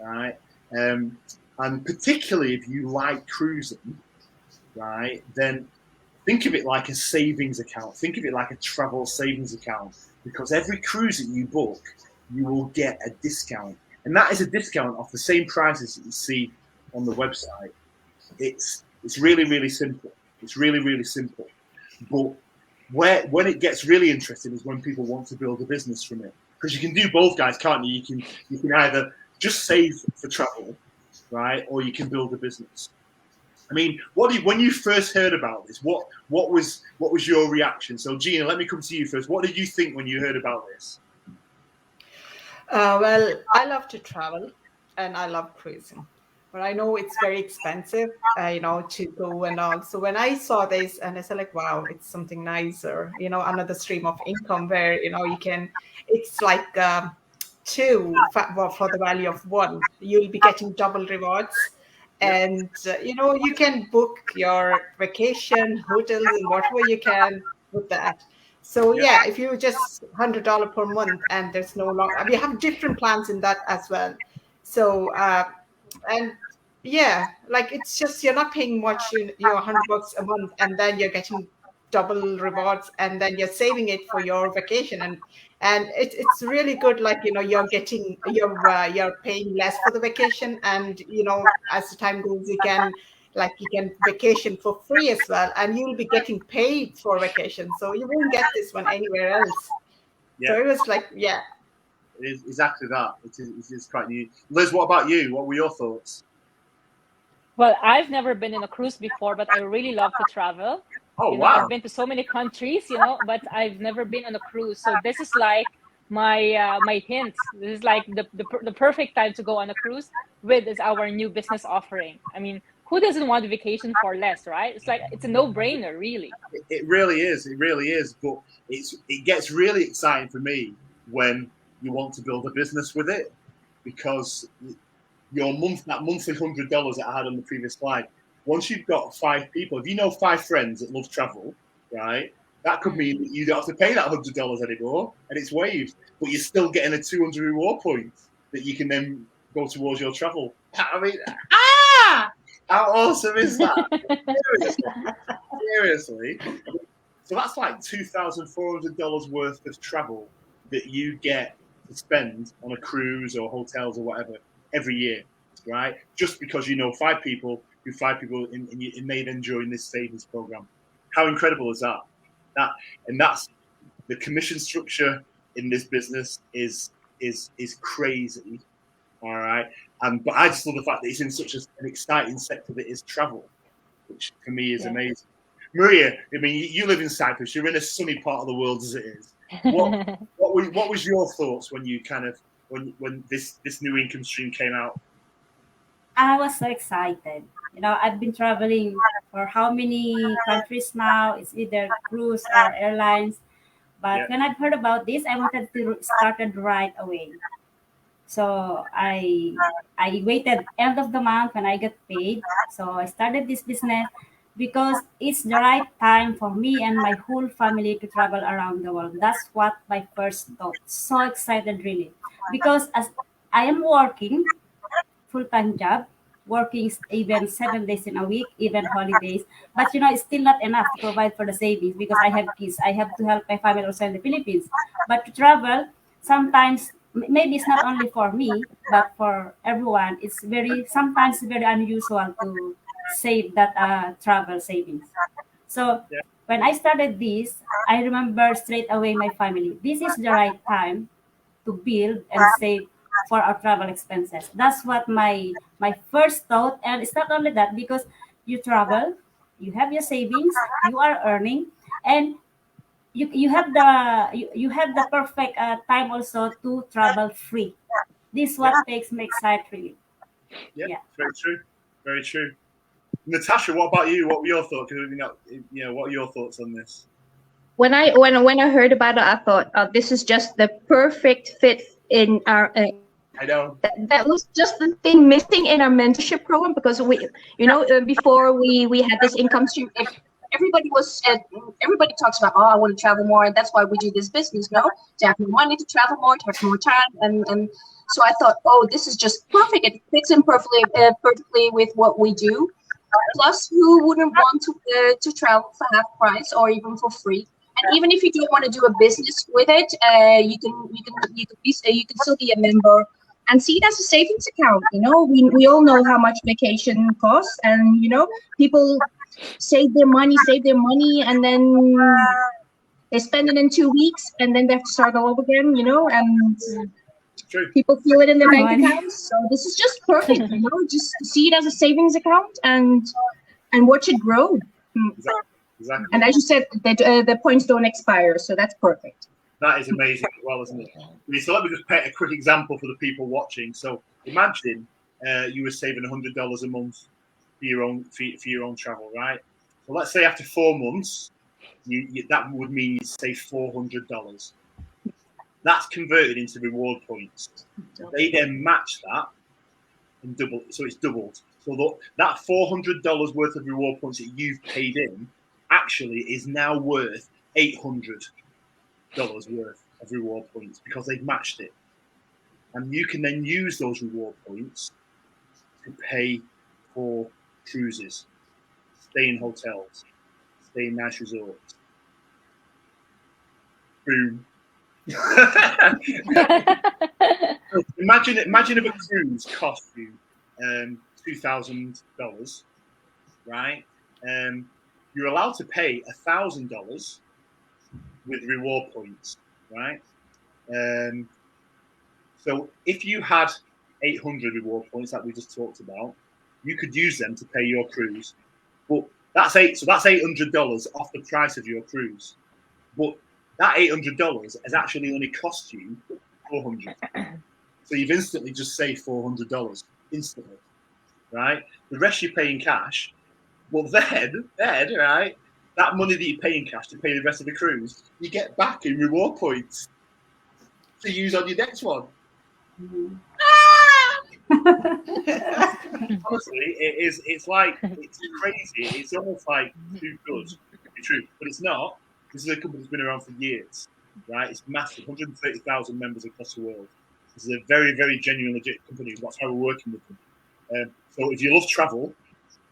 right? And particularly if you like cruising, right, then think of it like a savings account. Think of it like a travel savings account, because every cruise that you book, you will get a discount. And that is a discount off the same prices that you see on the website. It's really, really simple. It's really, really simple. But when it gets really interesting is when people want to build a business from it. Because you can do both, guys, can't you? You can either just save for travel, right, or you can build a business. I mean, when you first heard about this, what was your reaction? So, Gina, let me come to you first. What did you think when you heard about this? Well, I love to travel and I love cruising, but I know it's very expensive, to go and all. So when I saw this and I said like, wow, it's something nicer, another stream of income where, it's like two for the value of one. You'll be getting double rewards. And, you can book your vacation, hotels, and whatever you can with that. So, yeah, if you just $100 per month and there's no long, we have different plans in that as well. So, and yeah, like it's just, you're not paying much, you're $100 a month, and then you're getting double rewards, and then you're saving it for your vacation. And it's really good. Like, you're paying less for the vacation, and, as the time goes, you can vacation for free as well, and you'll be getting paid for vacation. So you won't get this one anywhere else. Yeah. So it was like, yeah. It is exactly that. It is quite new. Liz, what about you? What were your thoughts? Well, I've never been in a cruise before, but I really love to travel. Oh, wow. I've been to so many countries, but I've never been on a cruise. So this is like my hint. This is like the perfect time to go on a cruise is our new business offering. I mean, who doesn't want a vacation for less, right? It's a no-brainer, really. It really is. It really is. But it gets really exciting for me when you want to build a business with it, because that monthly $100 that I had on the previous slide, once you've got 5 people, if you know 5 friends that love travel, right, that could mean that you don't have to pay that $100 anymore, and it's waived, but you're still getting a 200 reward points that you can then go towards your travel. I mean, how awesome is that? Seriously. So that's like $2,400 worth of travel that you get to spend on a cruise or hotels or whatever every year, right? Just because you know 5 people, and they then join this savings program. How incredible is that? That's the commission structure in this business is crazy. All right. But I just love the fact that it's in such an exciting sector that is travel, which for me is amazing. Maria, I mean, you live in Cyprus. You're in a sunny part of the world as it is. What was your thoughts when you when this new income stream came out? I was so excited. I've been traveling for how many countries now? It's either cruise or airlines. But when I've heard about this, I wanted to start it right away. So I waited end of the month when I get paid. So I started this business because it's the right time for me and my whole family to travel around the world. That's what my first thought. So excited, really, because as I am working full-time job, working even 7 days in a week, even holidays. But it's still not enough to provide for the savings because I have kids. I have to help my family also in the Philippines. But to travel, sometimes maybe it's not only for me, but for everyone. It's sometimes very unusual to save that travel savings. So when I started this, I remember straight away my family. This is the right time to build and save for our travel expenses. That's what my first thought. And it's not only that, because you travel, you have your savings, you are earning, and you have the perfect time also to travel free. This is what makes me excited, really. Yeah, very true, very true. Natasha, what about you? What were your thoughts? What are your thoughts on this? When I heard about it, I thought, this is just the perfect fit in our I know. That was just the thing missing in our mentorship program, because before we had this income stream, everybody talks about, oh, I want to travel more, and that's why we do this business. No, to have more money to travel more, to have more time, and so I thought, oh, this is just perfect. It fits in perfectly with what we do. Plus, who wouldn't want to travel for half price or even for free? And even if you don't want to do a business with it, you can still be a member and see it as a savings account. We all know how much vacation costs, and people save their money, and then they spend it in 2 weeks, and then they have to start all over again. And True. people feel it in their bank accounts. So this is just perfect. Just see it as a savings account and watch it grow. Exactly. And as you said, the points don't expire, so that's perfect. That is amazing as well, isn't it? So let me just paint a quick example for the people watching. So imagine you were saving $100 a month for your own travel, right? So let's say after 4 months, that would mean you'd save $400. That's converted into reward points. They then match that and double, so it's doubled. So that $400 worth of reward points that you've paid in actually is now worth $800 worth of reward points, because they've matched it. And you can then use those reward points to pay for cruises, stay in hotels, stay in nice resorts. Boom. Imagine if a cruise cost you $2,000, right? You're allowed to pay $1,000 with reward points, right? So if you had 800 reward points that we just talked about, you could use them to pay your cruise. But that's $800 off the price of your cruise. But that $800 has actually only cost you $400. So you've instantly just saved $400 instantly, right? The rest you pay in cash. Well, then, right, that money that you pay in cash to pay the rest of the cruise, you get back in reward points to use on your next one. Mhm. Honestly, it's crazy. It's almost like too good to be true, but it's not. This is a company that's been around for years, right? It's massive, 130,000 members across the world. This is a very, very genuine, legit company. That's how we're working with them. So if you love travel,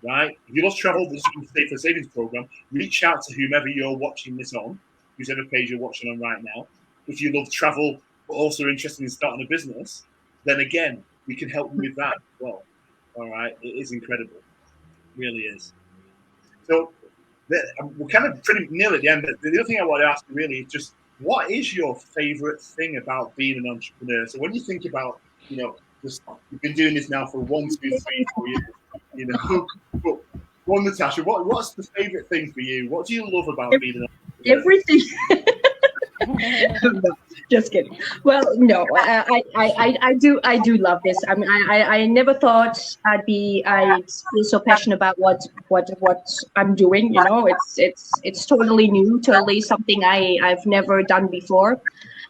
right? If you love travel, this is the Safer Savings Program. Reach out to whomever you're watching this on, whoever page you're watching on right now. If you love travel, but also interested in starting a business, then again, we can help you with that as well. All right, it is incredible, it really is. So we're kind of pretty near at the end. But the other thing I want to ask you really is just, what is your favorite thing about being an entrepreneur? So when you think about, just you've been doing this now for 1, 2, 3, 4 years, but one, Natasha, what's the favorite thing for you? What do you love about being an entrepreneur? Everything. No, just kidding. Well, no, I do love this. I mean, I never thought I'd feel so passionate about what I'm doing. It's totally new, totally something I've never done before.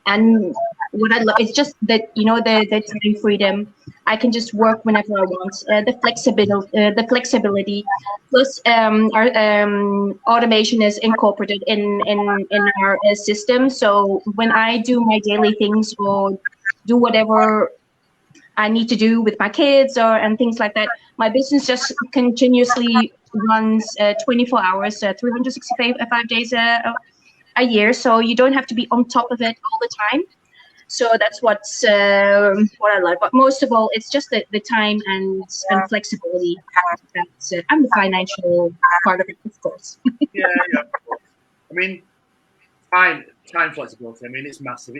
And what I love is just that, the time freedom. I can just work whenever I want. The flexibility. Plus, our automation is incorporated in our system. So when I do my daily things or do whatever I need to do with my kids and things like that, my business just continuously runs 24 hours, 365 days a year. So you don't have to be on top of it all the time. So that's what I like. But most of all, it's just the time and flexibility. That's it. And the financial part of it, of course. Yeah. I mean, time flexibility. I mean, it's massive.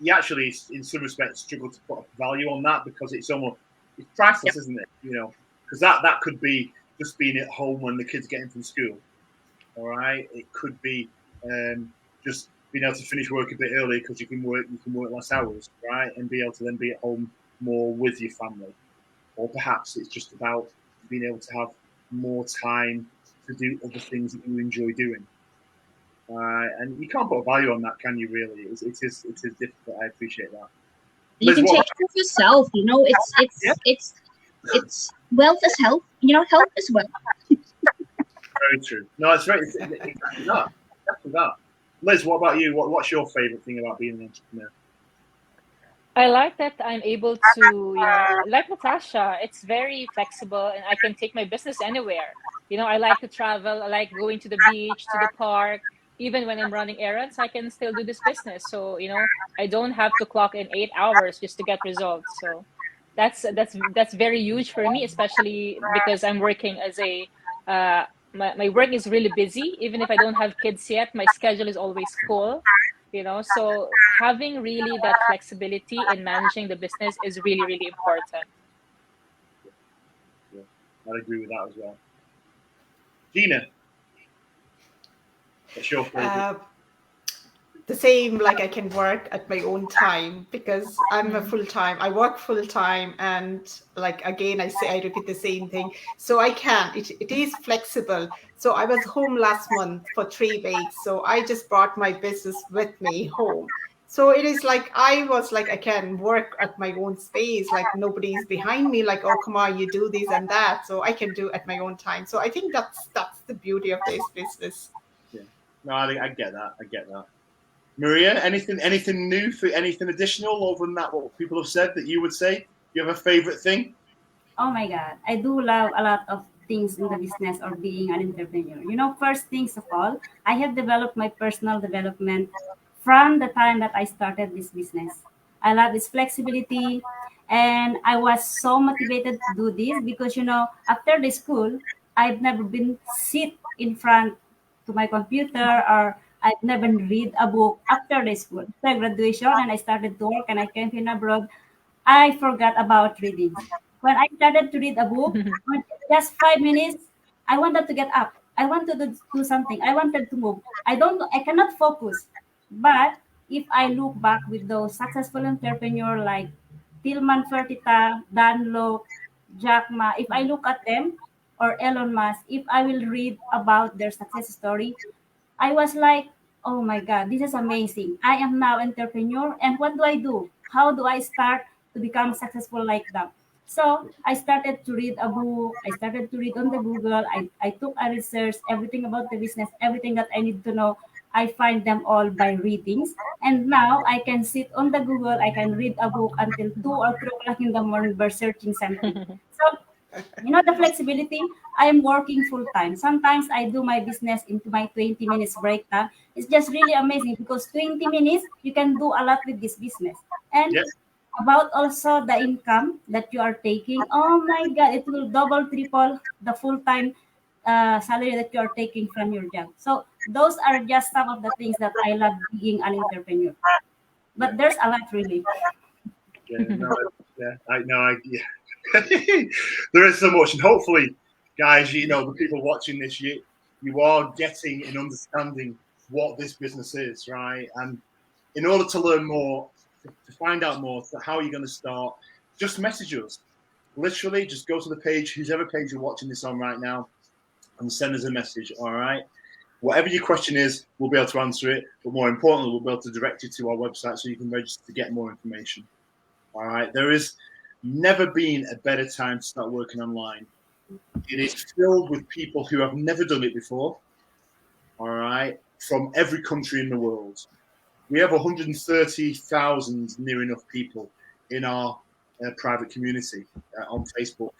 You actually, in some respects, struggle to put a value on that, because it's priceless, isn't it? Because that could be just being at home when the kids are getting from school. All right, it could be just being able to finish work a bit early because you can work less hours, right, and be able to then be at home more with your family. Or perhaps it's just about being able to have more time to do other things that you enjoy doing. And you can't put a value on that, can you? Really, it is difficult. I appreciate that. You Liz, can what take care of yourself. You know, it's wealth is health. You know, health is wealth. Very true. No, it's very it's exactly that. Exactly that. Liz, what about you? What's your favorite thing about being an entrepreneur? I like that I'm able to, like Natasha, it's very flexible and I can take my business anywhere. I like to travel, I like going to the beach, to the park. Even when I'm running errands, I can still do this business. So, I don't have to clock in 8 hours just to get results. So that's very huge for me, especially because I'm working as my work is really busy. Even if I don't have kids yet, my schedule is always full. So having really that flexibility in managing the business is really, really important. Yeah, I'd agree with that as well. Gina, what's your favorite? The same, like I can work at my own time because I'm I work full time, and like again I repeat the same thing, so it is flexible. So I was home last month for 3 weeks, so I just brought my business with me home. So it is like I can work at my own space, like nobody's behind me, like, oh come on, you do this and that. So I can do at my own time. So I think that's the beauty of this business. Yeah. No, I get that. I get that. Maria, anything new, for anything additional over than that, what people have said that you would say? You have a favorite thing? Oh my God, I do love a lot of things in the business or being an entrepreneur. First things of all, I have developed my personal development from the time that I started this business. I love its flexibility, and I was so motivated to do this because after the school, I've never been sit in front to my computer, or I've never read a book after the school. After graduation, and I started to work and I came in abroad, I forgot about reading. When I started to read a book, just 5 minutes, I wanted to get up. I wanted to do something. I wanted to move. I cannot focus. But if I look back with those successful entrepreneurs like Tilman Fertitta, Dan Lok, Jack Ma, if I look at them, or Elon Musk, if I will read about their success story, I was like, oh my God, this is amazing. I am now entrepreneur, and what do I do? How do I start to become successful like them? So I started to read a book. I started to read on the Google. I took a research, everything about the business, everything that I need to know. I find them all by readings. And now I can sit on the Google. I can read a book until 2 or 3 o'clock in the morning by searching something. So the flexibility. I am working full time. Sometimes I do my business into my 20 minutes break time. It's just really amazing because 20 minutes you can do a lot with this business. And Yes. about also the income that you are taking, oh my God, it will double, triple the full time salary that you are taking from your job. So those are just some of the things that I love being an entrepreneur. But there's a lot really. Yeah, no, yeah. There is so much, and hopefully, guys, the people watching this, you are getting and understanding what this business is, right? And in order to learn more, to find out more, how you're going to start, just message us. Literally, just go to the page, whoever page you're watching this on right now, and send us a message. All right. Whatever your question is, we'll be able to answer it. But more importantly, we'll be able to direct you to our website so you can register to get more information. All right. There is never been a better time to start working online. It is filled with people who have never done it before. All right. From every country in the world. We have 130,000 near enough people in our private community on Facebook.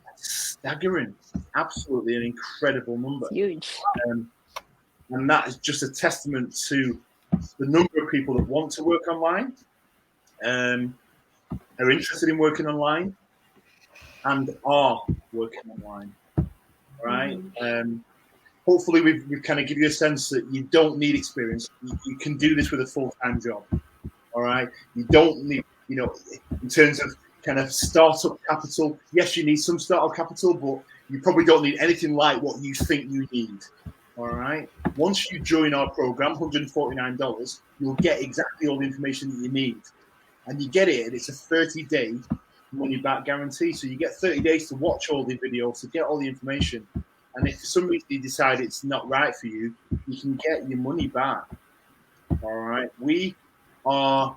That's staggering. Absolutely an incredible number. It's huge. And that is just a testament to the number of people that want to work online, are interested in working online, and are working online. Right? Hopefully, we've kind of give you a sense that you don't need experience. You can do this with a full-time job. All right? You don't need, in terms of kind of startup capital. Yes, you need some startup capital, but you probably don't need anything like what you think you need. All right. Once you join our program, $149, you'll get exactly all the information that you need, and you get it. And it's a 30-day money-back guarantee, so you get 30 days to watch all the videos, to get all the information. And if for some reason you decide it's not right for you, you can get your money back. All right. We are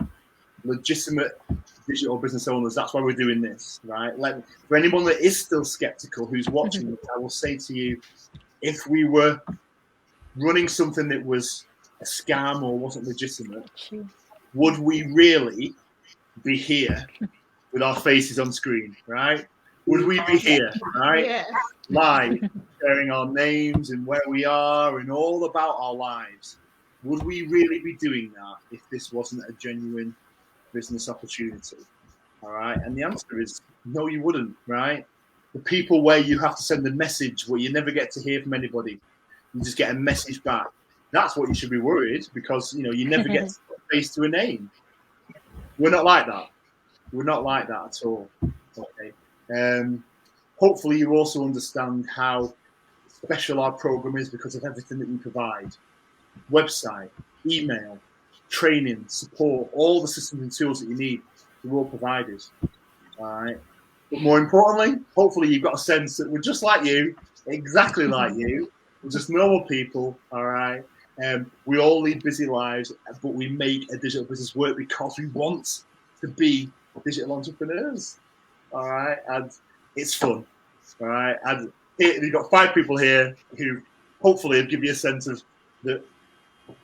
legitimate digital business owners. That's why we're doing this, right? For anyone that is still skeptical who's watching this, I will say to you, if we were running something that was a scam or wasn't legitimate, would we really be here with our faces on screen, right? Would we be here, right? Yeah. Live, sharing our names and where we are and all about our lives? Would we really be doing that if this wasn't a genuine business opportunity? All right. And the answer is no, you wouldn't, right? The people where you have to send a message where you never get to hear from anybody, you just get a message back. That's what you should be worried, because you never get to put a face to a name. We're not like that. We're not like that at all. Okay. Hopefully you also understand how special our program is because of everything that we provide. Website, email, training, support, all the systems and tools that you need, we're all provided. All right. But more importantly, hopefully you've got a sense that we're just like you, exactly like you. We're just normal people. All right. We all lead busy lives, but we make a digital business work because we want to be digital entrepreneurs. All right. And it's fun. All right. And you've got 5 people here who hopefully will give you a sense of that.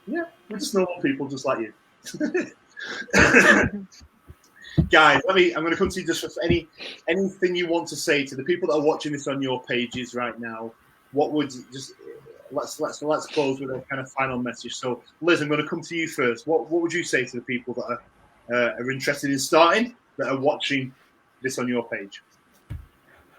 Yeah, we're just normal people, just like you. Guys, I'm going to come to you just for anything you want to say to the people that are watching this on your pages right now. What would just let's close with a kind of final message. So, Liz, I'm going to come to you first. What would you say to the people that are interested in starting, that are watching this on your page?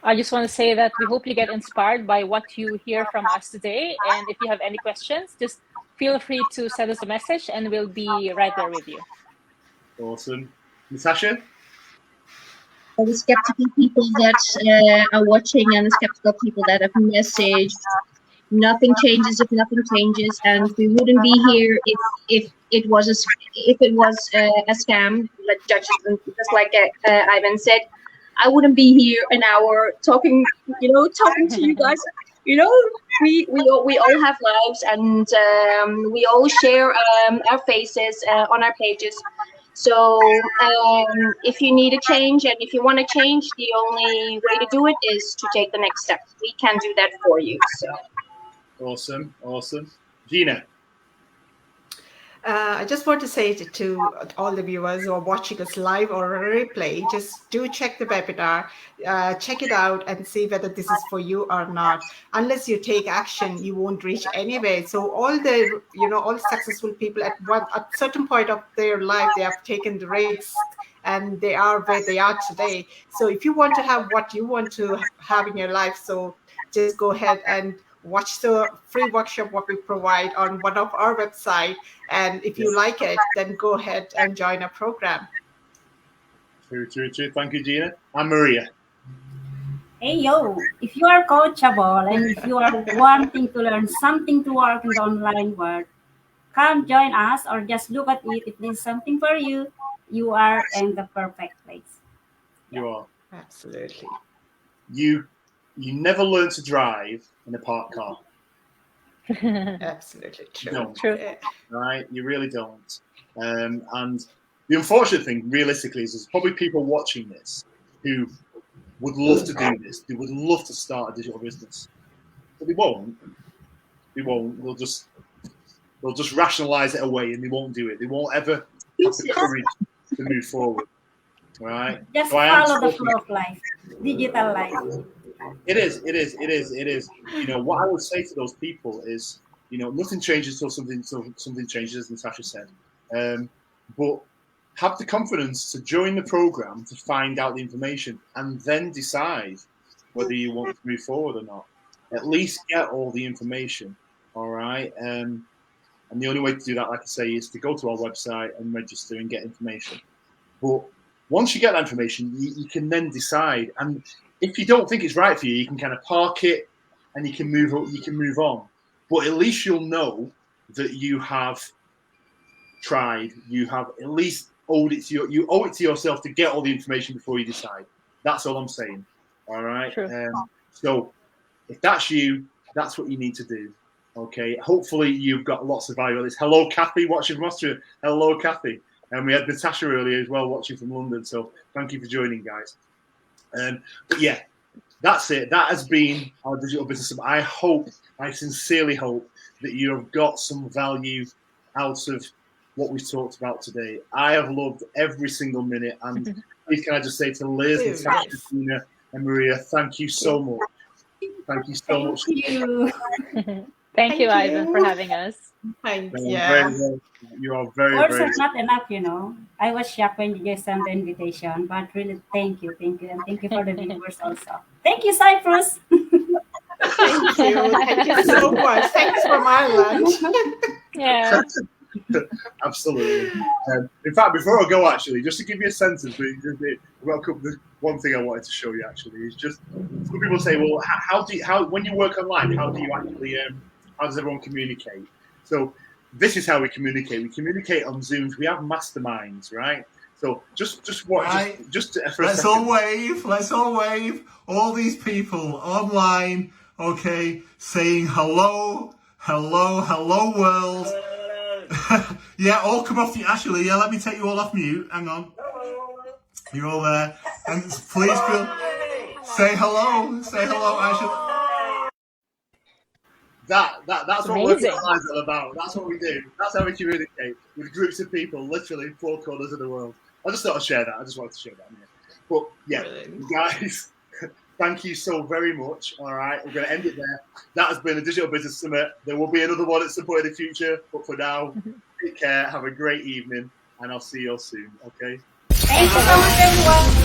I just want to say that we hope you get inspired by what you hear from us today. And if you have any questions, just feel free to send us a message and we'll be right there with you. Awesome. Natasha? For the skeptical people that are watching and the skeptical people that have messaged, nothing changes if nothing changes, and we wouldn't be here if it was a scam, just like Ivan said. I wouldn't be here an hour talking to you guys. We all have lives, and we all share our faces on our pages. So if you need a change and if you want to change, the only way to do it is to take the next step. We can do that for you. So awesome. Gina? I just want to say to all the viewers who are watching us live or a replay, just do check the webinar, check it out and see whether this is for you or not. Unless you take action, you won't reach anywhere. So all the, all successful people at certain point of their life, they have taken the risks and they are where they are today. So if you want to have what you want to have in your life, so just go ahead and watch the free workshop what we provide on one of our website, and if you like it, then go ahead and join our program. True. Thank you, Gina. And Maria? Hey, if you are coachable and if you are wanting to learn something to work in the online world, come join us or just look at it. If there's something for you, you are in the perfect place. You are. Absolutely. You never learn to drive in a parked car. Absolutely true. You don't, True. right? You really don't. And the unfortunate thing, realistically, is there's probably people watching this who would love to do this. They would love to start a digital business, but they won't. They'll just rationalize it away, and they won't do it. They won't ever have the courage to move forward. Right? Just follow the flow of life, digital life. It is. What I would say to those people is, nothing changes until something changes, as Natasha said. But have the confidence to join the program to find out the information and then decide whether you want to move forward or not. At least get all the information. All right. And the only way to do that, like I say, is to go to our website and register and get information. But once you get that information, you can then decide. And if you don't think it's right for you, you can kind of park it and you can move on. But at least you'll know that you have tried. You have at least owe it to yourself to get all the information before you decide. That's all I'm saying. All right. So if that's you, that's what you need to do. Okay. Hopefully you've got lots of value on this. Hello, Kathy, watching from Austria. Hello, Kathy. And we had Natasha earlier as well, watching from London. So thank you for joining, guys. But yeah, that's it. That has been our Digital Business Summit. I sincerely hope that you have got some value out of what we've talked about today. I have loved every single minute. And please can I just say to Liz, Natasha, Tina, and Maria, thank you so much. Thank you so much. Thank you. Thank you, Ivan, for having us. Thank you. You are very, Words very. are not enough, you know. I was shocked when you guys sent the invitation, but really, thank you, and thank you for the viewers also. Thank you, Cyprus. Thank you so much. Thanks for my lunch. Yeah. Absolutely. In fact, before I go, actually, just to give you a sense of one thing I wanted to show you actually is just some people say, well, how when you work online, how do you actually how does everyone communicate? So this is how we communicate. We communicate on Zooms. We have masterminds, right? So just watch. Right. Just for a Let's second. all wave. Let's all wave. All these people online, okay, saying hello, hello, hello, world. Yeah, all come off the actually. Yeah, let me take you all off mute. Hang on. You're all there, and please feel say hello. Say hello, Ashley. That's what working online is all about. That's what we do. That's how we communicate with groups of people, literally 4 corners of the world. I just thought I'd share that. I just wanted to share that. But yeah, guys, thank you so very much. All right, we're going to end it there. That has been a Digital Business Summit. There will be another one at some point in the future. But for now, take care. Have a great evening, and I'll see you all soon. Okay. Thank you so much, everyone.